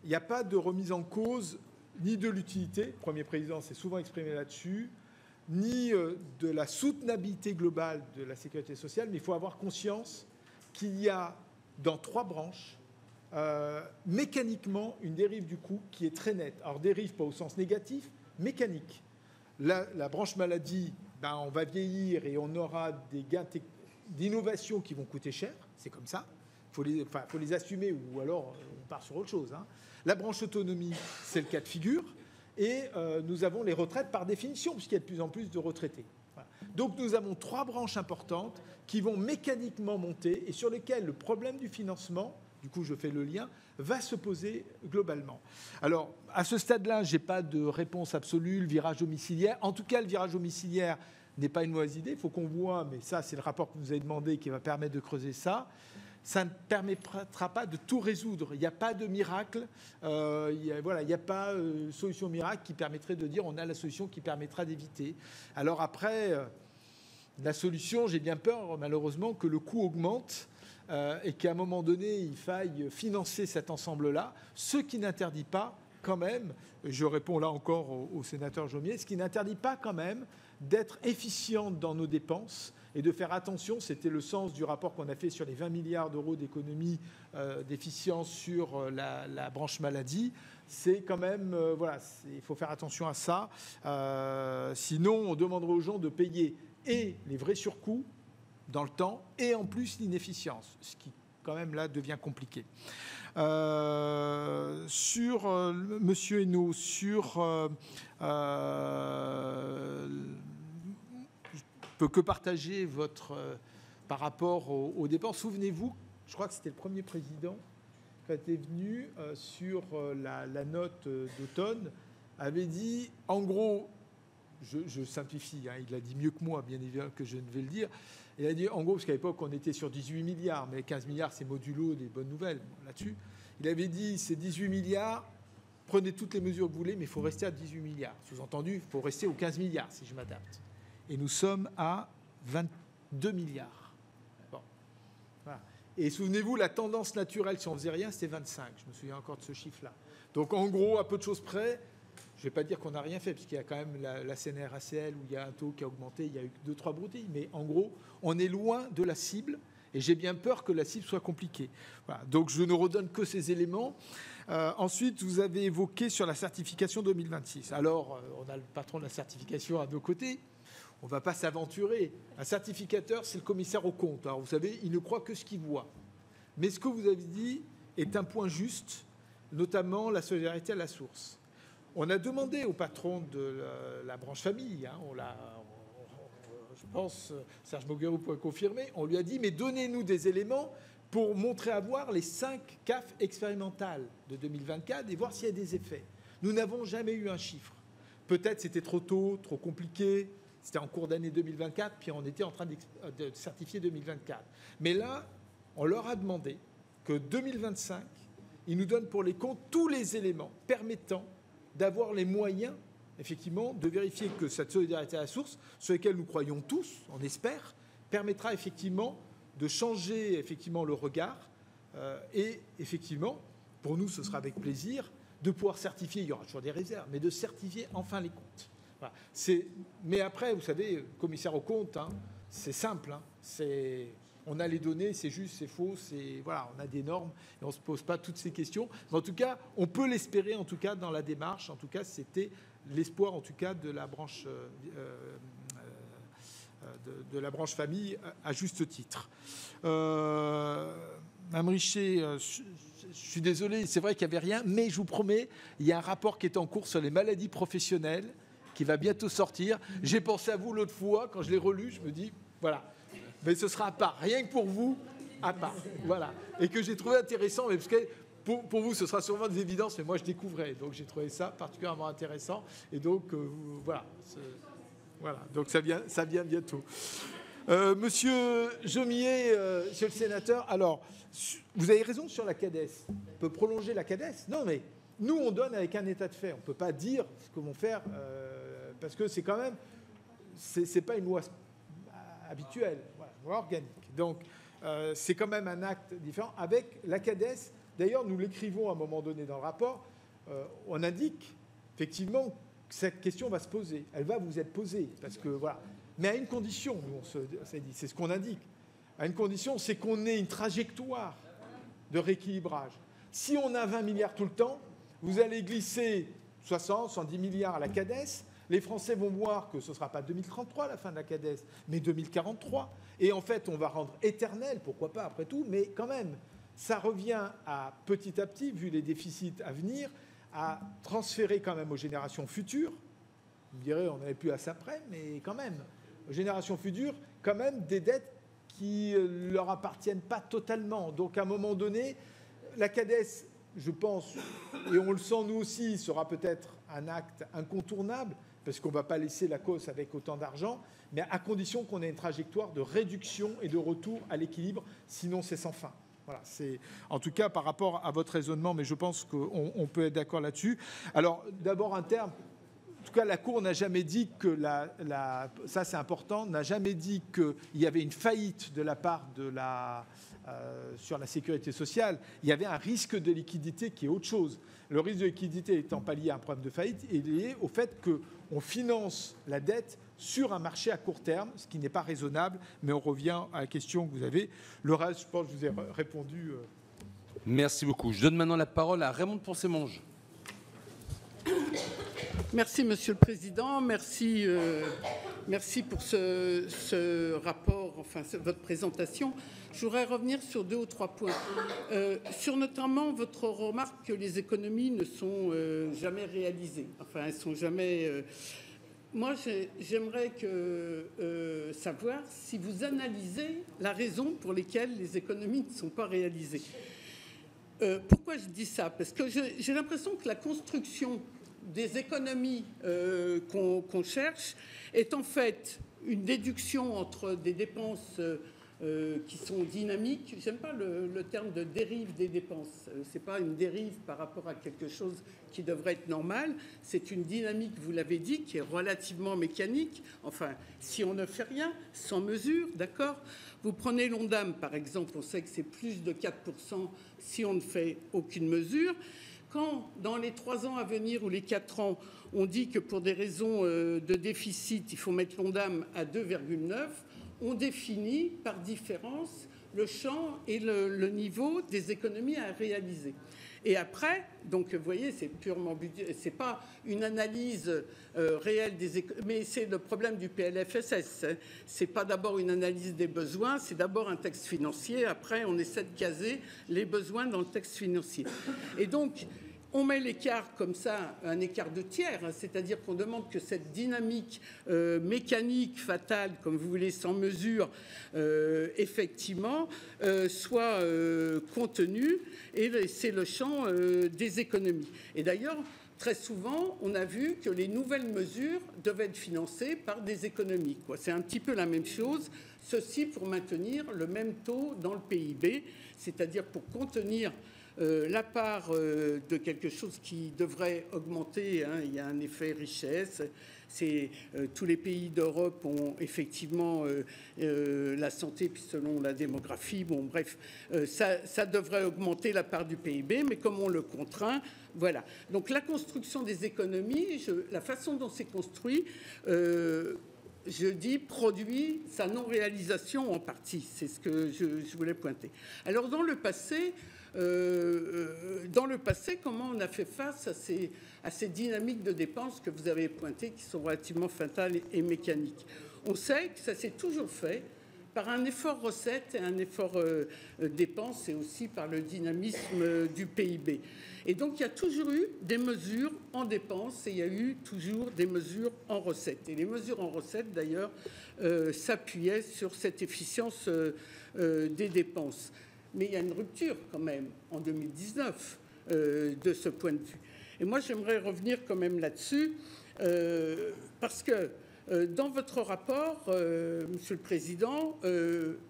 Il n'y a pas de remise en cause ni de l'utilité, le Premier président s'est souvent exprimé là-dessus, ni de la soutenabilité globale de la sécurité sociale, mais il faut avoir conscience qu'il y a dans 3 branches mécaniquement une dérive du coût qui est très nette. Alors dérive pas au sens négatif, mécanique. La branche maladie, on va vieillir et on aura des gains d'innovation qui vont coûter cher, c'est comme ça. Faut les assumer ou alors on part sur autre chose. La branche autonomie, c'est le cas de figure. Et nous avons les retraites par définition, puisqu'il y a de plus en plus de retraités. Voilà. Donc nous avons 3 branches importantes qui vont mécaniquement monter et sur lesquelles le problème du financement, du coup je fais le lien, va se poser globalement. Alors à ce stade-là, je n'ai pas de réponse absolue, le virage domiciliaire. En tout cas, le virage domiciliaire n'est pas une mauvaise idée, il faut qu'on voit, mais ça c'est le rapport que vous avez demandé qui va permettre de creuser ça. Ça ne permettra pas de tout résoudre. Il n'y a pas de miracle. Il n'y a pas de solution miracle qui permettrait de dire on a la solution qui permettra d'éviter. Alors après, la solution, j'ai bien peur malheureusement que le coût augmente et qu'à un moment donné, il faille financer cet ensemble-là, ce qui n'interdit pas quand même, je réponds là encore au sénateur Jomier, ce qui n'interdit pas quand même d'être efficient dans nos dépenses et de faire attention, c'était le sens du rapport qu'on a fait sur les 20 milliards d'euros d'économie d'efficience sur la branche maladie. C'est quand même, il faut faire attention à ça. Sinon, on demanderait aux gens de payer et les vrais surcoûts dans le temps et en plus l'inefficience, ce qui quand même là devient compliqué. Sur Monsieur Hainaut, je peux que partager par rapport aux dépenses. Souvenez-vous, je crois que c'était le premier président qui était venu sur la note d'automne, avait dit, en gros, je simplifie, il a dit mieux que moi, bien évidemment que je ne vais le dire, il a dit, en gros, parce qu'à l'époque, on était sur 18 milliards, mais 15 milliards, c'est modulo des bonnes nouvelles là-dessus. Il avait dit, c'est 18 milliards, prenez toutes les mesures que vous voulez, mais il faut rester à 18 milliards. Sous-entendu, il faut rester aux 15 milliards, si je m'adapte. Et nous sommes à 22 milliards. Bon. Voilà. Et souvenez-vous, la tendance naturelle, si on ne faisait rien, c'était 25. Je me souviens encore de ce chiffre-là. Donc, en gros, à peu de choses près, je ne vais pas dire qu'on n'a rien fait, puisqu'il y a quand même la CNRACL, où il y a un taux qui a augmenté, il y a eu 2-3 broutilles. Mais en gros, on est loin de la cible, et j'ai bien peur que la cible soit compliquée. Voilà. Donc, je ne redonne que ces éléments. Ensuite, vous avez évoqué sur la certification 2026. Alors, on a le patron de la certification à nos côtés. On ne va pas s'aventurer. Un certificateur, c'est le commissaire aux comptes. Alors, vous savez, il ne croit que ce qu'il voit. Mais ce que vous avez dit est un point juste, notamment la solidarité à la source. On a demandé au patron de la branche famille, je pense, Serge Moguerou pourrait confirmer, on lui a dit, mais donnez-nous des éléments pour montrer à voir les 5 CAF expérimentales de 2024 et voir s'il y a des effets. Nous n'avons jamais eu un chiffre. Peut-être c'était trop tôt, trop compliqué. C'était en cours d'année 2024, puis on était en train de certifier 2024. Mais là, on leur a demandé que 2025, ils nous donnent pour les comptes tous les éléments permettant d'avoir les moyens, effectivement, de vérifier que cette solidarité à la source, sur laquelle nous croyons tous, on espère, permettra effectivement de changer effectivement le regard et effectivement, pour nous, ce sera avec plaisir de pouvoir certifier, il y aura toujours des réserves, mais de certifier enfin les comptes. Voilà. Mais après, vous savez, commissaire aux comptes, c'est simple. On a les données, c'est juste, c'est faux, voilà, on a des normes et on ne se pose pas toutes ces questions. Mais en tout cas, on peut l'espérer, en tout cas, dans la démarche. En tout cas, c'était l'espoir, en tout cas, de la branche, de la branche famille, à juste titre. Mme Richer, je suis désolé, c'est vrai qu'il n'y avait rien, mais je vous promets, il y a un rapport qui est en cours sur les maladies professionnelles qui va bientôt sortir. J'ai pensé à vous l'autre fois, quand je l'ai relu, je me dis, voilà. Mais ce sera à part, rien que pour vous, à part. Voilà. Et que j'ai trouvé intéressant, mais parce que pour vous, ce sera sûrement des évidences, mais moi, je découvrais. Donc, j'ai trouvé ça particulièrement intéressant. Et donc, voilà. Voilà. Donc, ça vient bientôt. Monsieur Jomier, monsieur le sénateur, alors, vous avez raison sur la CADES. On peut prolonger la CADES. Non, mais nous, on donne avec un état de fait. On ne peut pas dire ce que vont faire, parce que c'est quand même, c'est pas une loi habituelle, voilà, une loi organique. Donc, c'est quand même un acte différent. Avec la CADES, d'ailleurs, nous l'écrivons à un moment donné dans le rapport, on indique effectivement que cette question va se poser. Elle va vous être posée, parce que voilà. Mais à une condition, nous, on s'est dit, c'est ce qu'on indique. À une condition, c'est qu'on ait une trajectoire de rééquilibrage. Si on a 20 milliards tout le temps, vous allez glisser 60, 110 milliards à la CADES. Les Français vont voir que ce ne sera pas 2033 la fin de la CADES, mais 2043. Et en fait, on va rendre éternel, pourquoi pas après tout, mais quand même, ça revient à petit, vu les déficits à venir, à transférer quand même aux générations futures. Vous me direz, on n'avait plus à ça près, mais quand même, aux générations futures, quand même des dettes qui ne leur appartiennent pas totalement. Donc à un moment donné, la CADES, je pense, et on le sent nous aussi, sera peut-être un acte incontournable, parce qu'on ne va pas laisser la cause avec autant d'argent, mais à condition qu'on ait une trajectoire de réduction et de retour à l'équilibre, sinon c'est sans fin. Voilà, c'est en tout cas par rapport à votre raisonnement, mais je pense qu'on peut être d'accord là-dessus. Alors d'abord un terme. En tout cas, la Cour n'a jamais dit que ça c'est important, n'a jamais dit qu'il y avait une faillite de la part de sur la sécurité sociale. Il y avait un risque de liquidité qui est autre chose. Le risque de liquidité étant pas lié à un problème de faillite, il est lié au fait qu'on finance la dette sur un marché à court terme, ce qui n'est pas raisonnable, mais on revient à la question que vous avez. Le reste, je pense que je vous ai répondu. Merci beaucoup. Je donne maintenant la parole à Raymond Poncet-Monge. Merci, Monsieur le Président. Merci pour ce rapport, enfin votre présentation. Je voudrais revenir sur 2 ou 3 points. Sur notamment votre remarque que les économies ne sont jamais réalisées. Enfin, elles sont jamais... Moi, j'aimerais savoir si vous analysez la raison pour laquelle les économies ne sont pas réalisées. Pourquoi je dis ça? Parce que j'ai l'impression que la construction des économies qu'on cherche est en fait une déduction entre des dépenses qui sont dynamiques. J'aime pas le terme de dérive des dépenses. C'est pas une dérive par rapport à quelque chose qui devrait être normal. C'est une dynamique, vous l'avez dit, qui est relativement mécanique. Enfin, si on ne fait rien, sans mesure, d'accord. Vous prenez l'Ondam, par exemple, on sait que c'est plus de 4% si on ne fait aucune mesure. Quand, dans les 3 ans à venir ou les 4 ans, on dit que pour des raisons de déficit, il faut mettre l'Ondam à 2,9, on définit par différence le champ et le niveau des économies à réaliser. Et après, donc vous voyez, c'est purement budget, c'est pas une analyse réelle des économies, mais c'est le problème du PLFSS. C'est pas d'abord une analyse des besoins, c'est d'abord un texte financier. Après, on essaie de caser les besoins dans le texte financier. Et donc, on met l'écart comme ça, un écart de tiers, hein, c'est-à-dire qu'on demande que cette dynamique mécanique, fatale, comme vous voulez, sans mesure, effectivement, soit contenue, et c'est le champ des économies. Et d'ailleurs, très souvent, on a vu que les nouvelles mesures devaient être financées par des économies, quoi. C'est un petit peu la même chose, ceci pour maintenir le même taux dans le PIB, c'est-à-dire pour contenir la part de quelque chose qui devrait augmenter, hein, il y a un effet richesse. Tous les pays d'Europe ont effectivement la santé, puis selon la démographie, bon bref, ça devrait augmenter la part du PIB, mais comme on le contraint, voilà. Donc la construction des économies, la façon dont c'est construit, je dis, produit sa non-réalisation en partie. C'est ce que je voulais pointer. Alors dans le passé, comment on a fait face à ces dynamiques de dépenses que vous avez pointées, qui sont relativement fatales et mécaniques? On sait que ça s'est toujours fait par un effort recette et un effort dépenses et aussi par le dynamisme du PIB. Et donc il y a toujours eu des mesures en dépenses et il y a eu toujours des mesures en recettes. Et les mesures en recettes d'ailleurs s'appuyaient sur cette efficience des dépenses. Mais il y a une rupture quand même en 2019 de ce point de vue. Et moi j'aimerais revenir quand même là-dessus parce que dans votre rapport, Monsieur le Président,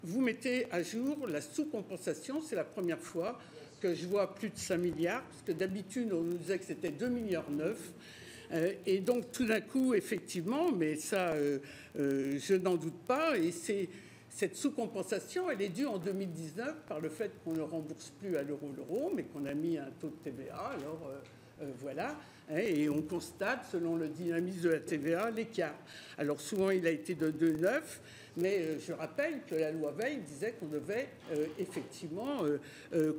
vous mettez à jour la sous-compensation. C'est la première fois que je vois plus de 5 milliards, parce que d'habitude, on nous disait que c'était 2,9 milliards. Et donc, tout d'un coup, effectivement, mais ça, je n'en doute pas, et cette sous-compensation, elle est due en 2019 par le fait qu'on ne rembourse plus à l'euro, mais qu'on a mis un taux de TVA. Alors, voilà. Et on constate, selon le dynamisme de la TVA, l'écart. Alors souvent, il a été de 2,9, mais je rappelle que la loi Veil disait qu'on devait effectivement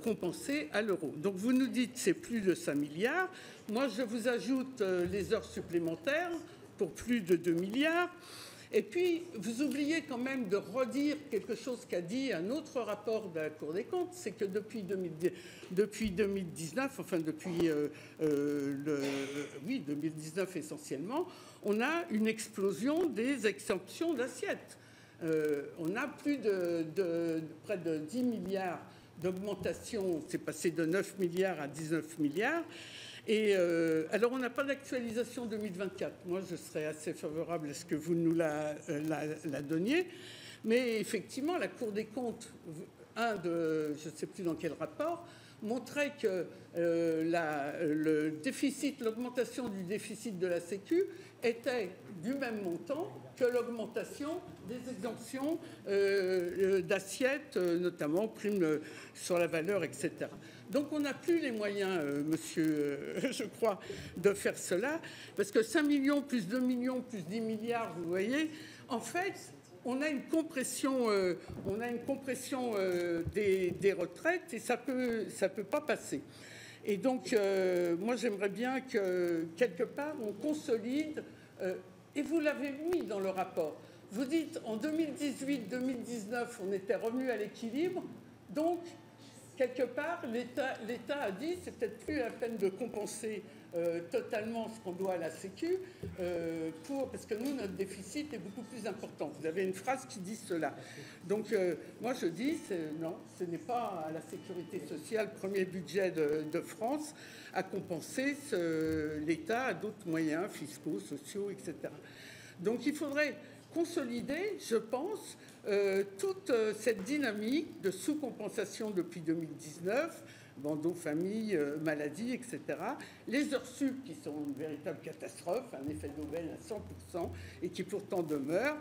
compenser à l'euro. Donc vous nous dites que c'est plus de 5 milliards. Moi, je vous ajoute les heures supplémentaires pour plus de 2 milliards. Et puis, vous oubliez quand même de redire quelque chose qu'a dit un autre rapport de la Cour des comptes, c'est que depuis 2019, enfin depuis 2019 essentiellement, on a une explosion des exemptions d'assiettes. On a plus de près de 10 milliards d'augmentation, c'est passé de 9 milliards à 19 milliards. Et alors, on n'a pas d'actualisation 2024. Moi, je serais assez favorable à ce que vous nous la donniez. Mais effectivement, la Cour des comptes, je ne sais plus dans quel rapport, montrait que l'augmentation du déficit de la Sécu était du même montant que l'augmentation des exemptions d'assiettes, notamment primes sur la valeur, etc. Donc on n'a plus les moyens, monsieur, je crois, de faire cela, parce que 5 millions plus 2 millions plus 10 milliards, vous voyez, en fait, on a une compression, des retraites et ça peut pas passer. Et donc, moi, j'aimerais bien que, quelque part, on consolide, et vous l'avez mis dans le rapport. Vous dites, en 2018-2019, on était revenu à l'équilibre, donc, quelque part, l'État a dit c'est peut-être plus la peine de compenser totalement ce qu'on doit à la Sécu, parce que nous, notre déficit est beaucoup plus important. Vous avez une phrase qui dit cela. Donc, moi, je dis, non, ce n'est pas à la sécurité sociale, premier budget de France, à compenser l'État à d'autres moyens fiscaux, sociaux, etc. Donc, il faudrait consolider, je pense, toute cette dynamique de sous-compensation depuis 2019, bandeau, famille, maladie, etc. Les heures sup qui sont une véritable catastrophe, un effet d'aubaine à 100% et qui pourtant demeure.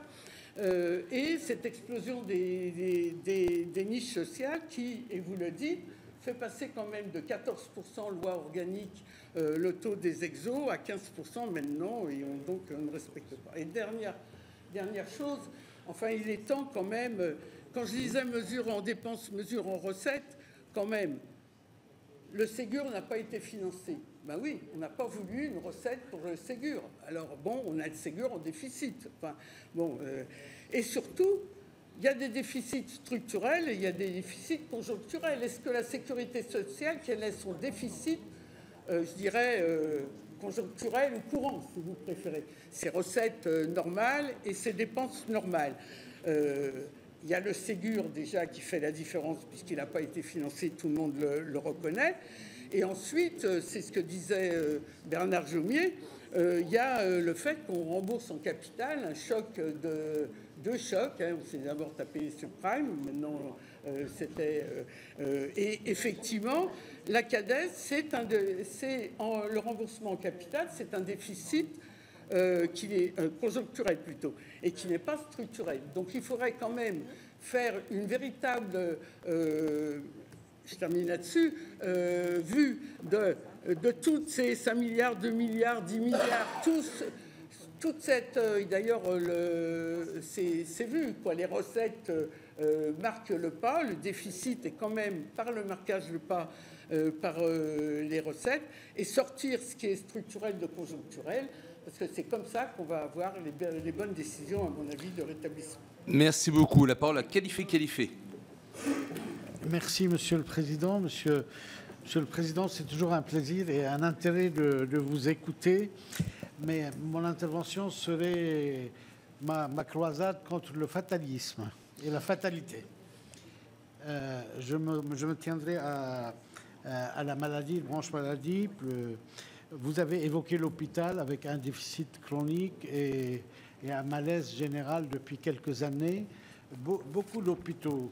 Et cette explosion des niches sociales qui, et vous le dites, fait passer quand même de 14% loi organique le taux des exos à 15% maintenant, et donc on ne respecte pas. Et dernière chose, enfin il est temps quand même, quand je disais mesure en dépenses, mesure en recettes, quand même, le Ségur n'a pas été financé. Ben oui, on n'a pas voulu une recette pour le Ségur. Alors bon, on a le Ségur en déficit. Enfin, bon, et surtout, il y a des déficits structurels et il y a des déficits conjoncturels. Est-ce que la sécurité sociale, quel est son déficit, je dirais, conjoncturel ou courant, si vous préférez? Ses recettes normales et ses dépenses normales. Il y a le Ségur déjà qui fait la différence puisqu'il n'a pas été financé, tout le monde le reconnaît. Et ensuite, c'est ce que disait Bernard Jomier, il y a le fait qu'on rembourse en capital un choc deux chocs. On s'est d'abord tapé les subprimes, maintenant c'était... et effectivement, la CADES, le remboursement en capital, c'est un déficit qui est conjoncturel plutôt, et qui n'est pas structurel. Donc il faudrait quand même faire une véritable... je termine là-dessus, vu de toutes ces 5 milliards, 2 milliards, 10 milliards, toute cette... D'ailleurs, c'est vu, quoi. Les recettes marquent le pas, le déficit est quand même, par le marquage le pas, par les recettes, et sortir ce qui est structurel de conjoncturel, parce que c'est comme ça qu'on va avoir les bonnes décisions, à mon avis, de rétablissement. Merci beaucoup. La parole à Khalifé. Merci, Monsieur le Président. Monsieur le Président, c'est toujours un plaisir et un intérêt de vous écouter. Mais mon intervention serait ma croisade contre le fatalisme et la fatalité. Je me tiendrai à la maladie, branche maladie. Vous avez évoqué l'hôpital avec un déficit chronique et un malaise général depuis quelques années. Beaucoup d'hôpitaux,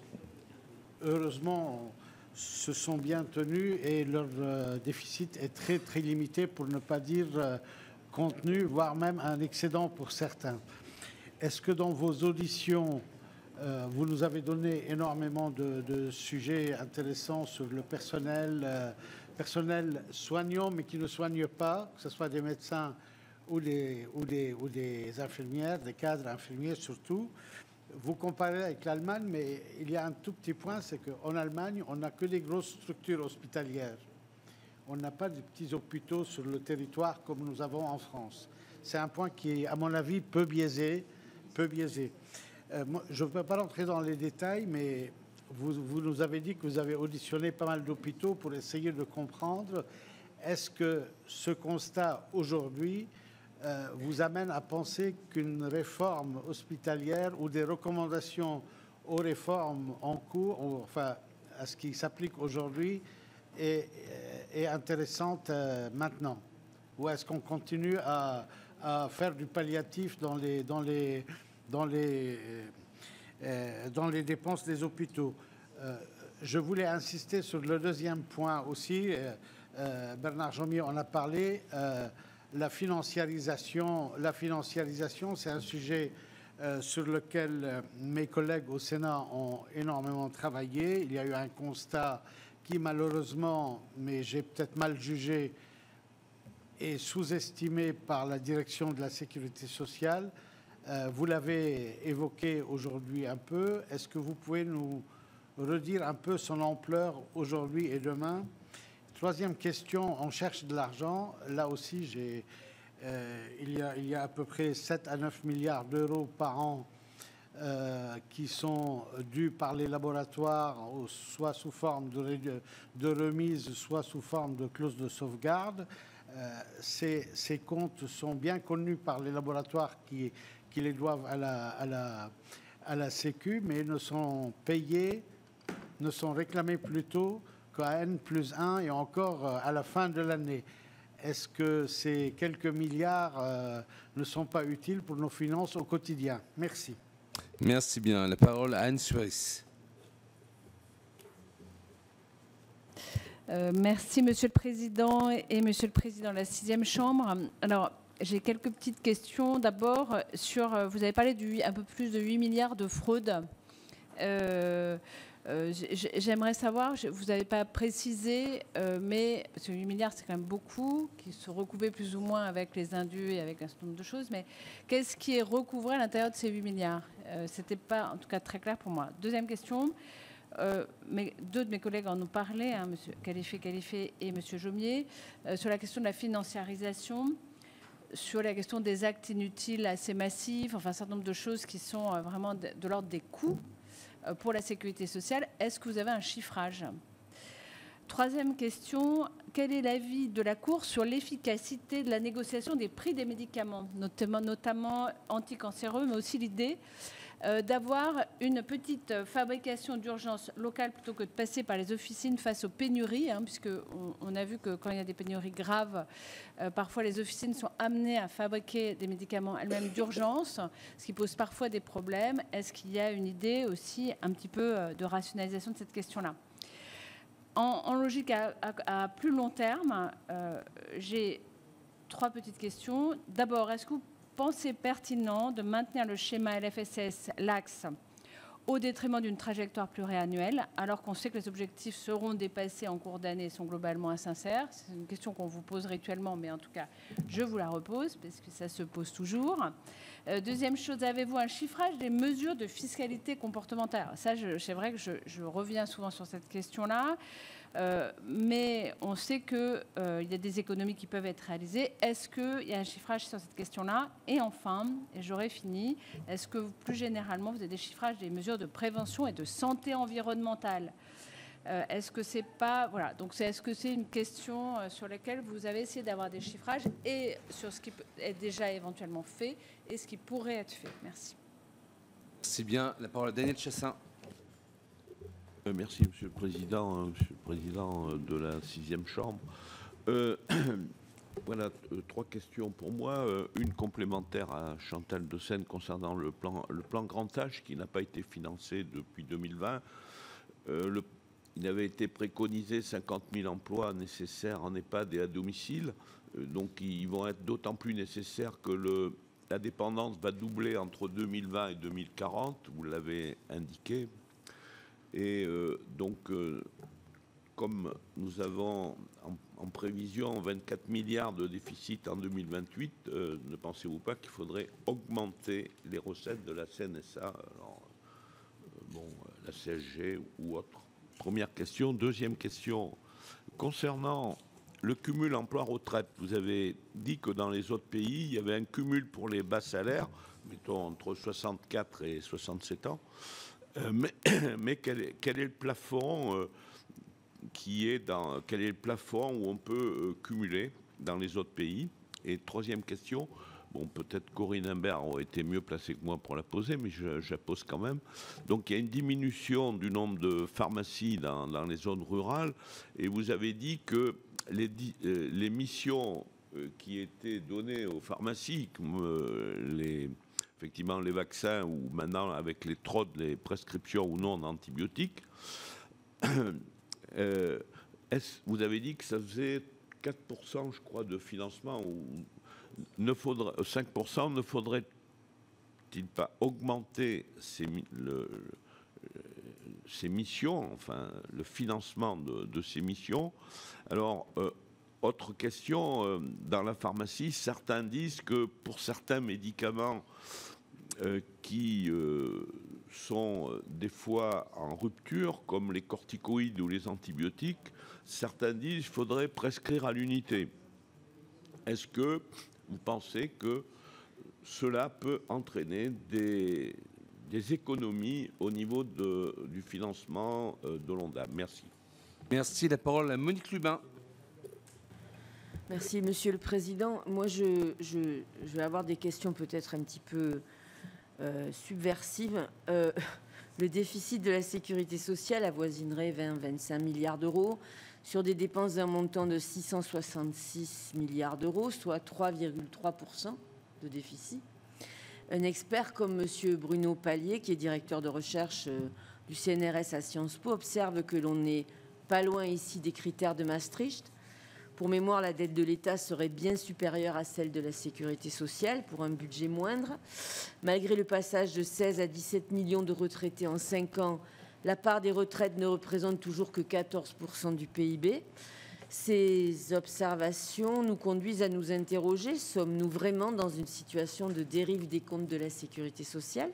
heureusement, se sont bien tenus et leur déficit est très, très limité, pour ne pas dire contenu, voire même un excédent pour certains. Est-ce que dans vos auditions, vous nous avez donné énormément de sujets intéressants sur le personnel soignant, mais qui ne soigne pas, que ce soit des médecins ou des infirmières, des cadres infirmiers surtout. Vous comparez avec l'Allemagne, mais il y a un tout petit point, c'est qu'en Allemagne, on n'a que des grosses structures hospitalières. On n'a pas de petits hôpitaux sur le territoire comme nous avons en France. C'est un point qui, à mon avis, peut biaiser. Je ne peux pas rentrer dans les détails, mais vous nous avez dit que vous avez auditionné pas mal d'hôpitaux pour essayer de comprendre. Est-ce que ce constat aujourd'hui vous amène à penser qu'une réforme hospitalière ou des recommandations aux réformes en cours, enfin à ce qui s'applique aujourd'hui, est intéressante maintenant? Ou est-ce qu'on continue à faire du palliatif dans les dépenses des hôpitaux? Je voulais insister sur le deuxième point aussi. Bernard Jomier en a parlé. La financiarisation, c'est un sujet sur lequel mes collègues au Sénat ont énormément travaillé. Il y a eu un constat qui, malheureusement, mais j'ai peut-être mal jugé, est sous-estimé par la direction de la sécurité sociale. Vous l'avez évoqué aujourd'hui un peu. Est-ce que vous pouvez nous redire un peu son ampleur aujourd'hui et demain? Troisième question, on cherche de l'argent. Là aussi, il y a à peu près 7 à 9 milliards d'euros par an qui sont dus par les laboratoires, soit sous forme de remise, soit sous forme de clause de sauvegarde. Ces comptes sont bien connus par les laboratoires qui les doivent à la Sécu, mais ne sont payés, ne sont réclamés plutôt qu'à N+1 et encore à la fin de l'année. Est-ce que ces quelques milliards ne sont pas utiles pour nos finances au quotidien? Merci. Merci bien. La parole à Anne Suarez. Merci, Monsieur le Président et Monsieur le Président de la 6e Chambre. Alors, j'ai quelques petites questions. D'abord, vous avez parlé un peu plus de 8 milliards de fraude. J'aimerais savoir, vous n'avez pas précisé, mais parce que 8 milliards, c'est quand même beaucoup, qui se recouvrent plus ou moins avec les indus et avec un certain nombre de choses, mais qu'est-ce qui est recouvré à l'intérieur de ces 8 milliards? Ce n'était pas, en tout cas, très clair pour moi. Deuxième question, deux de mes collègues en ont parlé, hein, M. Khalifé et M. Jomier, sur la question de la financiarisation, sur la question des actes inutiles assez massifs, enfin un certain nombre de choses qui sont vraiment de l'ordre des coûts pour la sécurité sociale. Est-ce que vous avez un chiffrage? Troisième question, quel est l'avis de la Cour sur l'efficacité de la négociation des prix des médicaments, notamment anticancéreux, mais aussi l'idée d'avoir une petite fabrication d'urgence locale plutôt que de passer par les officines face aux pénuries, hein, puisqu'on a vu que quand il y a des pénuries graves, parfois les officines sont amenées à fabriquer des médicaments elles-mêmes d'urgence, ce qui pose parfois des problèmes. Est-ce qu'il y a une idée aussi un petit peu de rationalisation de cette question-là? En logique à plus long terme, j'ai trois petites questions. D'abord, est-ce que vous pensez pertinent de maintenir le schéma LFSS, l'axe, au détriment d'une trajectoire pluriannuelle, alors qu'on sait que les objectifs seront dépassés en cours d'année et sont globalement insincères? C'est une question qu'on vous pose rituellement, mais en tout cas, je vous la repose, parce que ça se pose toujours. Deuxième chose, avez-vous un chiffrage des mesures de fiscalité comportementale? Ça, c'est vrai que je reviens souvent sur cette question-là. Mais on sait qu'il y a des économies qui peuvent être réalisées. Est-ce qu'il y a un chiffrage sur cette question-là? Et enfin, et j'aurai fini, est-ce que plus généralement, vous avez des chiffrages des mesures de prévention et de santé environnementale? Est-ce que c'est pas... Voilà, donc est-ce que c'est une question sur laquelle vous avez essayé d'avoir des chiffrages et sur ce qui est déjà éventuellement fait et ce qui pourrait être fait? Merci. C'est bien. La parole à Daniel Chassaing. Merci, Monsieur le Président de la 6e Chambre. Voilà, 3 questions pour moi. Une complémentaire à Chantal de Seine concernant le plan Grand Âge qui n'a pas été financé depuis 2020. Il avait été préconisé 50 000 emplois nécessaires en EHPAD et à domicile. Donc, ils vont être d'autant plus nécessaires que la dépendance va doubler entre 2020 et 2040. Vous l'avez indiqué. Et comme nous avons en prévision 24 milliards de déficit en 2028, ne pensez-vous pas qu'il faudrait augmenter les recettes de la CNSA, la CSG ou autre? Première question. Deuxième question, concernant le cumul emploi-retraite, vous avez dit que dans les autres pays, il y avait un cumul pour les bas salaires, mettons entre 64 et 67 ans. Mais quel est le plafond quel est le plafond où on peut cumuler dans les autres pays? Et troisième question, bon, peut-être Corinne Imbert aurait été mieux placée que moi pour la poser, mais je la pose quand même. Donc il y a une diminution du nombre de pharmacies dans les zones rurales, et vous avez dit que les missions qui étaient données aux pharmacies, comme effectivement les vaccins ou maintenant avec les TROD, les prescriptions ou non d'antibiotiques, vous avez dit que ça faisait 4%, je crois, de financement. Ou 5%, ne faudrait-il pas augmenter ces missions, enfin le financement de ces missions? Alors, autre question, dans la pharmacie, certains disent que pour certains médicaments qui sont des fois en rupture, comme les corticoïdes ou les antibiotiques, certains disent qu'il faudrait prescrire à l'unité. Est-ce que vous pensez que cela peut entraîner des économies au niveau du financement de l'ONDAM? Merci. Merci. La parole à Monique Lubin. Merci, Monsieur le Président. Moi, je vais avoir des questions peut-être un petit peu subversives. Le déficit de la sécurité sociale avoisinerait 20-25 milliards d'euros sur des dépenses d'un montant de 666 milliards d'euros, soit 3,3% de déficit. Un expert comme M. Bruno Palier, qui est directeur de recherche du CNRS à Sciences Po, observe que l'on n'est pas loin ici des critères de Maastricht. Pour mémoire, la dette de l'État serait bien supérieure à celle de la sécurité sociale pour un budget moindre. Malgré le passage de 16 à 17 millions de retraités en 5 ans, la part des retraites ne représente toujours que 14% du PIB. Ces observations nous conduisent à nous interroger, sommes-nous vraiment dans une situation de dérive des comptes de la sécurité sociale?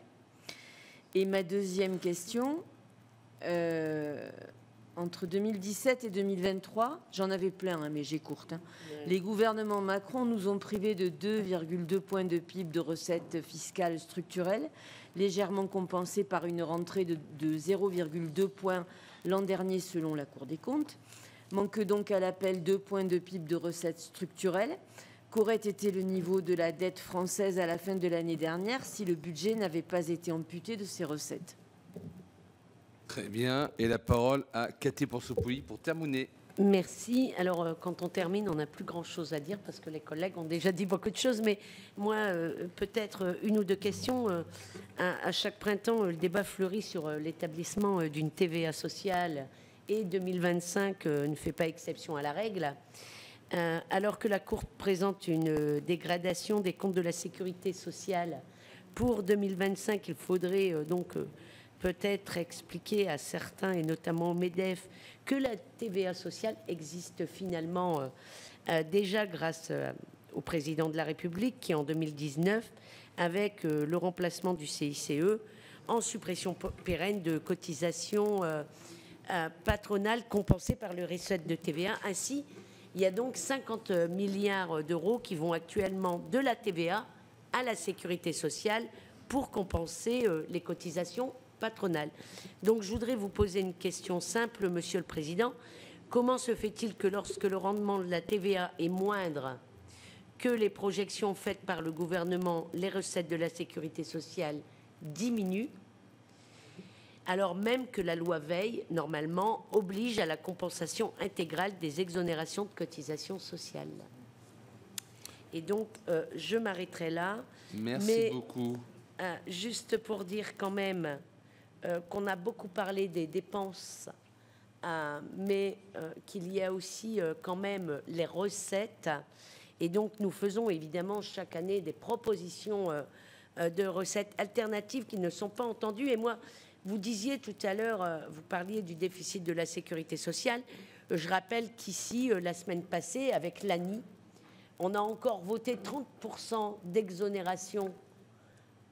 Et ma deuxième question, entre 2017 et 2023, j'en avais plein, hein, mais j'écourte. Les gouvernements Macron nous ont privés de 2,2 points de PIB de recettes fiscales structurelles, légèrement compensées par une rentrée de 0,2 points l'an dernier selon la Cour des comptes. Manque donc à l'appel 2 points de PIB de recettes structurelles. Qu'aurait été le niveau de la dette française à la fin de l'année dernière si le budget n'avait pas été amputé de ses recettes? Très bien. Et la parole à Cathy Porsopouy pour terminer. Merci. Alors, quand on termine, on n'a plus grand-chose à dire parce que les collègues ont déjà dit beaucoup de choses. Mais moi, peut-être une ou deux questions. À chaque printemps, le débat fleurit sur l'établissement d'une TVA sociale et 2025 ne fait pas exception à la règle. Alors que la Cour présente une dégradation des comptes de la sécurité sociale pour 2025, il faudrait donc peut-être expliquer à certains, et notamment au MEDEF, que la TVA sociale existe finalement déjà grâce au président de la République qui, en 2019, avec le remplacement du CICE en suppression pérenne de cotisations patronales compensées par le recette de TVA. Ainsi, il y a donc 50 milliards d'euros qui vont actuellement de la TVA à la sécurité sociale pour compenser les cotisations patronales. Donc je voudrais vous poser une question simple, Monsieur le Président. Comment se fait-il que lorsque le rendement de la TVA est moindre que les projections faites par le gouvernement, les recettes de la sécurité sociale diminuent, alors même que la loi Veil, normalement, oblige à la compensation intégrale des exonérations de cotisations sociales? Et donc, je m'arrêterai là. Merci beaucoup. Juste pour dire quand même qu'on a beaucoup parlé des dépenses, mais qu'il y a aussi quand même les recettes. Et donc, nous faisons évidemment chaque année des propositions de recettes alternatives qui ne sont pas entendues. Et moi, vous disiez tout à l'heure, vous parliez du déficit de la sécurité sociale. Je rappelle qu'ici, la semaine passée, avec l'ANI, on a encore voté 30% d'exonération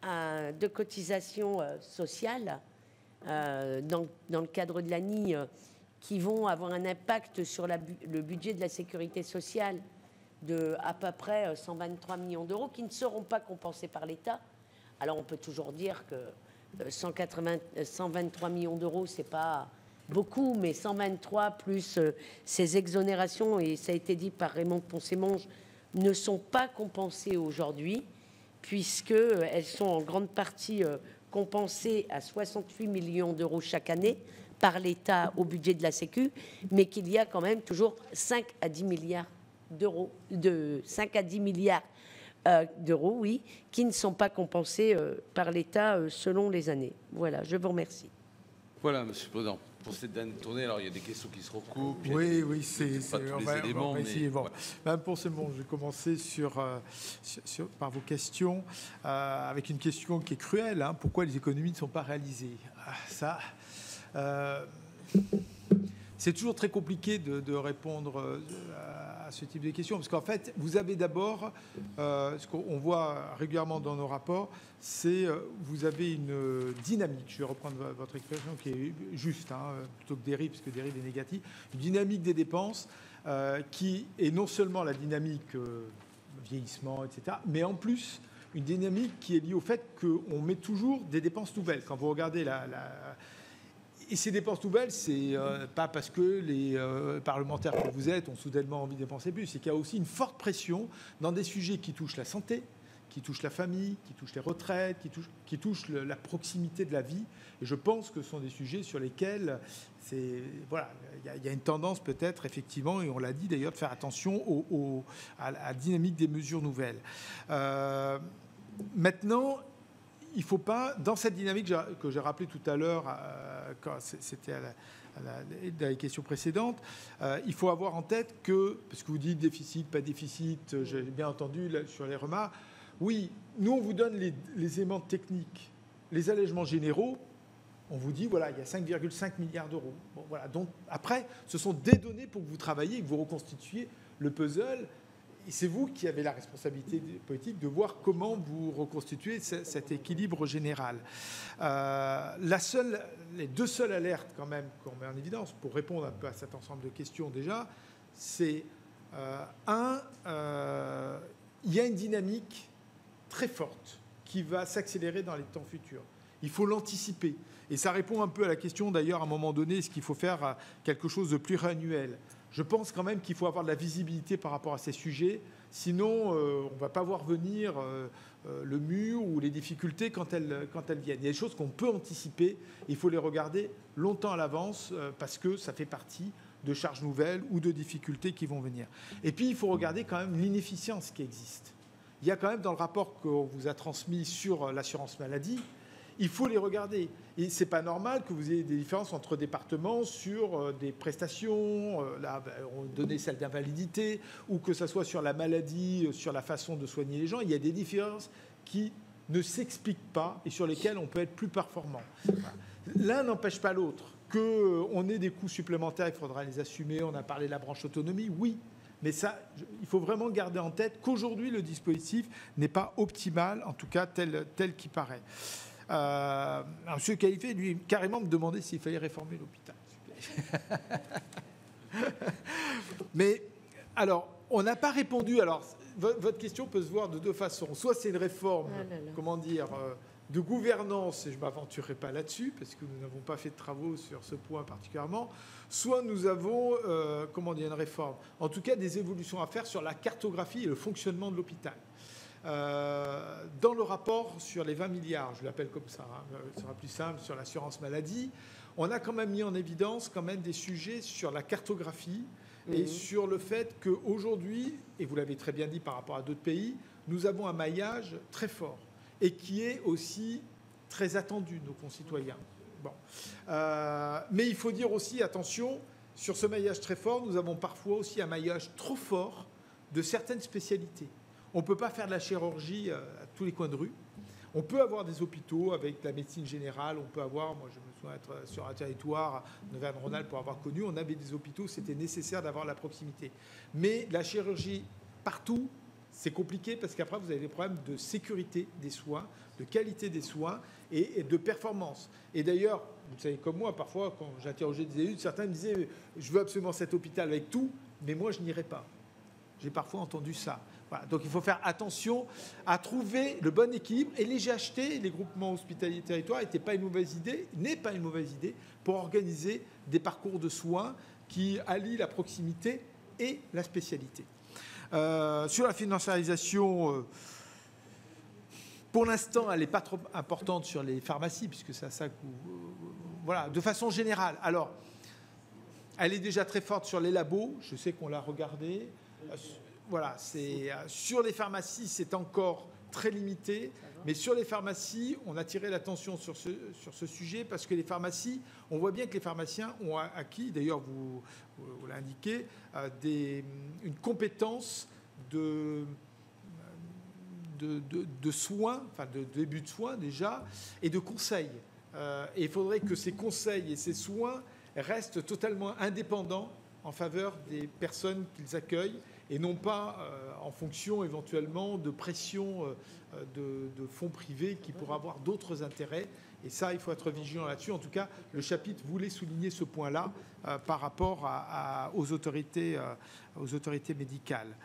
de cotisations sociales dans le cadre de l'ANI qui vont avoir un impact sur le budget de la sécurité sociale de à peu près 123 millions d'euros qui ne seront pas compensés par l'État. Alors on peut toujours dire que 123 millions d'euros, c'est pas beaucoup, mais 123 plus ces exonérations, et ça a été dit par Raymond Poncet-Monge, ne sont pas compensées aujourd'hui, puisqu'elles sont en grande partie compensées à 68 millions d'euros chaque année par l'État au budget de la Sécu, mais qu'il y a quand même toujours 5 à 10 milliards d'euros, oui, qui ne sont pas compensés par l'État selon les années. Voilà, je vous remercie. Voilà, Monsieur le Président. Pour cette dernière tournée, alors il y a des questions qui se recoupent. Oui, c'est pas tous les éléments, mais bon. voilà. Madame Poncet-Monge, je vais commencer par vos questions, avec une question qui est cruelle. Hein. Pourquoi les économies ne sont pas réalisées? C'est toujours très compliqué de répondre à ce type de questions, parce qu'en fait, vous avez d'abord, ce qu'on voit régulièrement dans nos rapports, c'est vous avez une dynamique, je vais reprendre votre expression qui est juste, hein, plutôt que dérive, parce que dérive est négatif, une dynamique des dépenses qui est non seulement la dynamique vieillissement, etc., mais en plus une dynamique qui est liée au fait qu'on met toujours des dépenses nouvelles. Quand vous regardez et ces dépenses nouvelles, c'est pas parce que les parlementaires que vous êtes ont soudainement envie de dépenser plus, c'est qu'il y a aussi une forte pression dans des sujets qui touchent la santé, qui touchent la famille, qui touchent les retraites, qui touchent la proximité de la vie. Et je pense que ce sont des sujets sur lesquels voilà, il y a une tendance peut-être effectivement, et on l'a dit d'ailleurs, de faire attention à la dynamique des mesures nouvelles. Maintenant, il ne faut pas, dans cette dynamique que j'ai rappelée tout à l'heure, quand c'était dans les questions précédentes, il faut avoir en tête que, parce que vous dites déficit, pas déficit, j'ai bien entendu là, sur les remarques, oui, nous on vous donne les éléments techniques, les allègements généraux, on vous dit, voilà, il y a 5,5 milliards d'euros. Bon, voilà, donc après, ce sont des données pour que vous travailliez, que vous reconstituiez le puzzle. Et c'est vous qui avez la responsabilité politique de voir comment vous reconstituez cet équilibre général. Les deux seules alertes quand même qu'on met en évidence pour répondre un peu à cet ensemble de questions déjà, c'est il y a une dynamique très forte qui va s'accélérer dans les temps futurs. Il faut l'anticiper. Et ça répond un peu à la question d'ailleurs à un moment donné, est-ce qu'il faut faire quelque chose de pluriannuel ? Je pense quand même qu'il faut avoir de la visibilité par rapport à ces sujets. Sinon, on ne va pas voir venir le mur ou les difficultés quand elles viennent. Il y a des choses qu'on peut anticiper. Il faut les regarder longtemps à l'avance parce que ça fait partie de charges nouvelles ou de difficultés qui vont venir. Et puis, il faut regarder quand même l'inefficience qui existe. Il y a quand même dans le rapport qu'on vous a transmis sur l'assurance maladie, il faut les regarder. Et ce n'est pas normal que vous ayez des différences entre départements sur des prestations, là, on donnait celle d'invalidité, ou que ce soit sur la maladie, sur la façon de soigner les gens. Il y a des différences qui ne s'expliquent pas et sur lesquelles on peut être plus performant. L'un n'empêche pas l'autre. Qu'on ait des coûts supplémentaires, il faudra les assumer. On a parlé de la branche autonomie, oui. Mais ça, il faut vraiment garder en tête qu'aujourd'hui, le dispositif n'est pas optimal, en tout cas tel qu'il paraît. M. Khalifé, lui, carrément me demandait s'il fallait réformer l'hôpital. Mais, alors, on n'a pas répondu. Alors, votre question peut se voir de deux façons. Soit c'est une réforme, comment dire, de gouvernance, et je ne m'aventurerai pas là-dessus, parce que nous n'avons pas fait de travaux sur ce point particulièrement, soit nous avons, comment dire, une réforme. En tout cas, des évolutions à faire sur la cartographie et le fonctionnement de l'hôpital. Dans le rapport sur les 20 milliards, je l'appelle comme ça, hein, ce sera plus simple, sur l'assurance maladie, on a quand même mis en évidence quand même des sujets sur la cartographie et sur le fait qu'aujourd'hui, et vous l'avez très bien dit par rapport à d'autres pays, nous avons un maillage très fort et qui est aussi très attendu de nos concitoyens. Bon. Mais il faut dire aussi, attention, sur ce maillage très fort, nous avons parfois aussi un maillage trop fort de certaines spécialités. On ne peut pas faire de la chirurgie à tous les coins de rue. On peut avoir des hôpitaux avec la médecine générale. On peut avoir, moi je me souviens être sur un territoire de Auvergne-Rhône-Alpes pour avoir connu, on avait des hôpitaux, c'était nécessaire d'avoir la proximité. Mais la chirurgie partout, c'est compliqué parce qu'après vous avez des problèmes de sécurité des soins, de qualité des soins et de performance. Et d'ailleurs, vous savez comme moi, parfois quand j'interrogeais des élus, certains me disaient « je veux absolument cet hôpital avec tout, mais moi je n'irai pas ». J'ai parfois entendu ça. Voilà, donc il faut faire attention à trouver le bon équilibre. Et les GHT, les groupements hospitaliers territoires, n'est pas une mauvaise idée pour organiser des parcours de soins qui allient la proximité et la spécialité. Sur la financiarisation, pour l'instant, elle n'est pas trop importante sur les pharmacies, puisque c'est ça que voilà, de façon générale. Alors, elle est déjà très forte sur les labos. Je sais qu'on l'a regardé. Voilà, sur les pharmacies, c'est encore très limité. Mais sur les pharmacies, on a tiré l'attention sur ce sujet parce que les pharmacies, on voit bien que les pharmaciens ont acquis, d'ailleurs vous l'indiquez, une compétence de soins, enfin de début de soins déjà, et de conseils. Et il faudrait que ces conseils et ces soins restent totalement indépendants en faveur des personnes qu'ils accueillent et non pas en fonction éventuellement de pression de fonds privés qui pourraient avoir d'autres intérêts. Et ça, il faut être vigilant là-dessus. En tout cas, le chapitre voulait souligner ce point-là par rapport aux autorités médicales.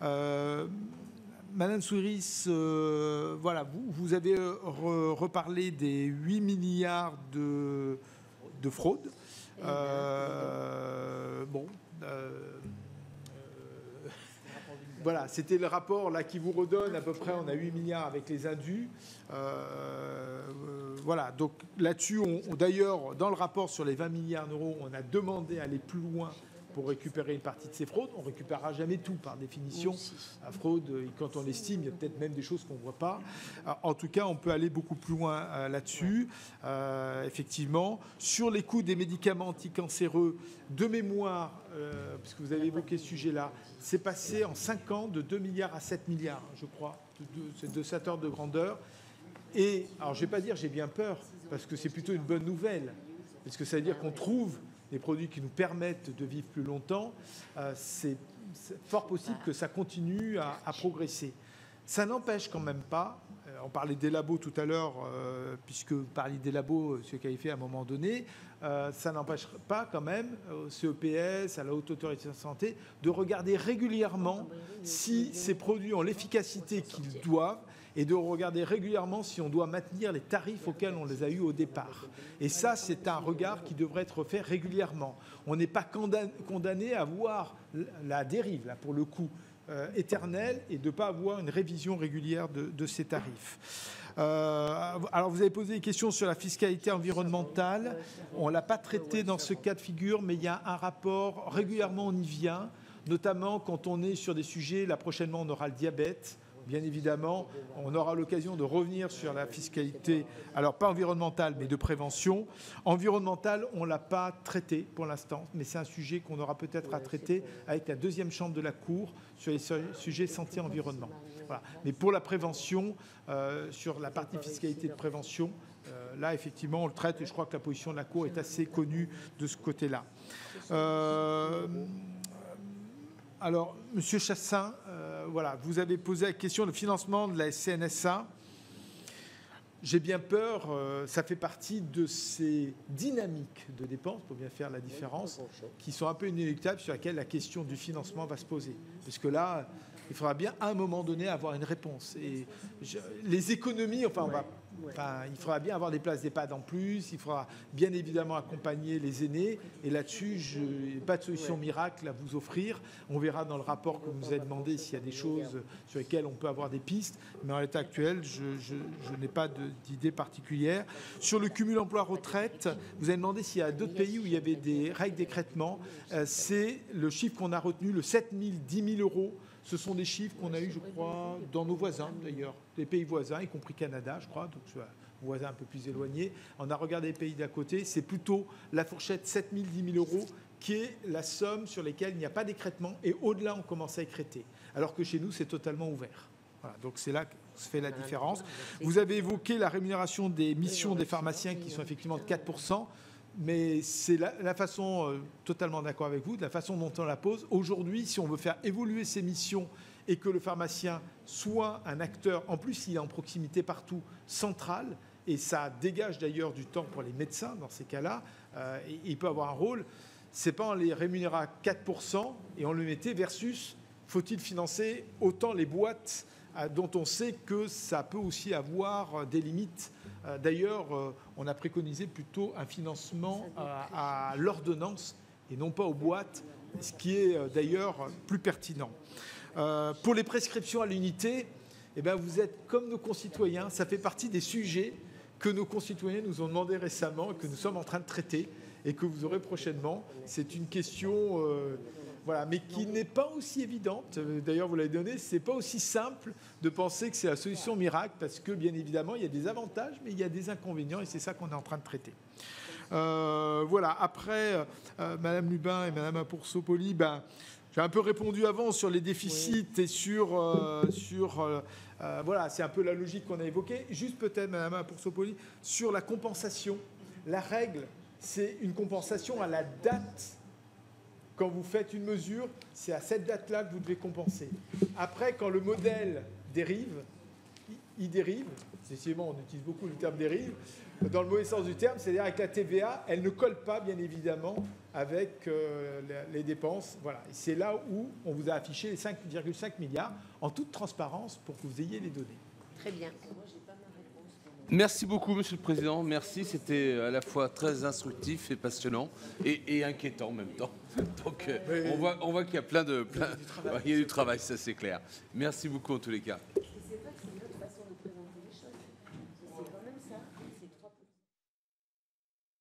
Madame Souris, voilà, vous avez reparlé des 8 milliards de fraude. Voilà, c'était le rapport là qui vous redonne à peu près, on a 8 milliards avec les indus. Voilà, donc là-dessus, d'ailleurs, dans le rapport sur les 20 milliards d'euros, on a demandé à aller plus loin pour récupérer une partie de ces fraudes. On ne récupérera jamais tout, par définition. La fraude, quand on l'estime, il y a peut-être même des choses qu'on ne voit pas. En tout cas, on peut aller beaucoup plus loin là-dessus, effectivement. Sur les coûts des médicaments anticancéreux, de mémoire, puisque vous avez évoqué ce sujet-là, c'est passé en 5 ans de 2 milliards à 7 milliards, je crois. C'est de cette ordre de grandeur. Et, alors je ne vais pas dire j'ai bien peur, parce que c'est plutôt une bonne nouvelle, parce que ça veut dire qu'on trouve des produits qui nous permettent de vivre plus longtemps. C'est fort possible que ça continue à progresser. Ça n'empêche quand même pas, on parlait des labos tout à l'heure, puisque vous parliez des labos, ce qu'il avait fait à un moment donné, ça n'empêche pas quand même au CEPS, à la Haute Autorité de Santé, de regarder régulièrement si ces produits ont l'efficacité qu'ils doivent, et de regarder régulièrement si on doit maintenir les tarifs auxquels on les a eus au départ. Et ça, c'est un regard qui devrait être fait régulièrement. On n'est pas condamné à voir la dérive, là, pour le coup, éternelle, et de ne pas avoir une révision régulière de ces tarifs. Alors, vous avez posé des questions sur la fiscalité environnementale. On ne l'a pas traité dans ce cas de figure, mais il y a un rapport, régulièrement on y vient, notamment quand on est sur des sujets, là prochainement on aura le diabète. Bien évidemment, on aura l'occasion de revenir sur la fiscalité, alors pas environnementale, mais de prévention. Environnementale, on ne l'a pas traité pour l'instant, mais c'est un sujet qu'on aura peut-être à traiter avec la deuxième chambre de la Cour sur les sujets santé-environnement. Voilà. Mais pour la prévention, sur la partie fiscalité de prévention, là, effectivement, on le traite et je crois que la position de la Cour est assez connue de ce côté-là. Alors, Monsieur Chassaing, voilà, vous avez posé la question du financement de la CNSA. J'ai bien peur, ça fait partie de ces dynamiques de dépenses, pour bien faire la différence, qui sont un peu inéluctables, sur laquelle la question du financement va se poser. Parce que là, il faudra bien à un moment donné avoir une réponse. Et les économies, il faudra bien avoir des places d'EHPAD en plus, il faudra bien évidemment accompagner les aînés. Et là-dessus, je n'ai pas de solution miracle à vous offrir. On verra dans le rapport que vous nous avez demandé s'il y a des choses sur lesquelles on peut avoir des pistes. Mais en l'état actuel, je n'ai pas d'idée particulière. Sur le cumul emploi-retraite, vous avez demandé s'il y a d'autres pays où il y avait des règles d'écrêtement. C'est le chiffre qu'on a retenu, le 7 000, 10 000 euros. Ce sont des chiffres qu'on a eu, je crois, dans nos voisins, d'ailleurs, les pays voisins, y compris Canada, je crois, donc voisins un peu plus éloignés. On a regardé les pays d'à côté, c'est plutôt la fourchette 7 000, 10 000 euros qui est la somme sur laquelle il n'y a pas d'écrêtement, et au-delà, on commence à écréter, alors que chez nous, c'est totalement ouvert. Voilà, donc c'est là que se fait la différence. Vous avez évoqué la rémunération des missions des pharmaciens qui sont effectivement de 4%. Mais c'est la façon, totalement d'accord avec vous, de la façon dont on la pose. Aujourd'hui, si on veut faire évoluer ces missions et que le pharmacien soit un acteur, en plus il est en proximité partout, central, et ça dégage d'ailleurs du temps pour les médecins dans ces cas-là, il peut avoir un rôle, c'est pas on les rémunéra à 4% et on le mettait versus, faut-il financer autant les boîtes dont on sait que ça peut aussi avoir des limites. D'ailleurs, on a préconisé plutôt un financement à l'ordonnance et non pas aux boîtes, ce qui est d'ailleurs plus pertinent. Pour les prescriptions à l'unité, eh bien, vous êtes comme nos concitoyens, ça fait partie des sujets que nos concitoyens nous ont demandé récemment et que nous sommes en train de traiter et que vous aurez prochainement. C'est une question... Voilà, mais qui n'est pas aussi évidente. D'ailleurs, vous l'avez donné, c'est pas aussi simple de penser que c'est la solution miracle, parce que, bien évidemment, il y a des avantages, mais il y a des inconvénients, et c'est ça qu'on est en train de traiter. Voilà, après, Madame Lubin et Madame Poursopoli, j'ai un peu répondu avant sur les déficits et sur voilà, c'est un peu la logique qu'on a évoquée. Juste peut-être, Madame Poursopoli, sur la compensation. La règle, c'est une compensation à la date. Quand vous faites une mesure, c'est à cette date-là que vous devez compenser. Après, quand le modèle dérive, il dérive, effectivement on utilise beaucoup le terme dérive, dans le mauvais sens du terme, c'est-à-dire avec la TVA, elle ne colle pas bien évidemment avec les dépenses. Voilà. Et c'est là où on vous a affiché les 5,5 milliards en toute transparence pour que vous ayez les données. Très bien. Merci beaucoup, Monsieur le Président. Merci, c'était à la fois très instructif et passionnant et inquiétant en même temps. Donc on voit qu'il y a il y a du travail, ça c'est clair. Merci beaucoup en tous les cas.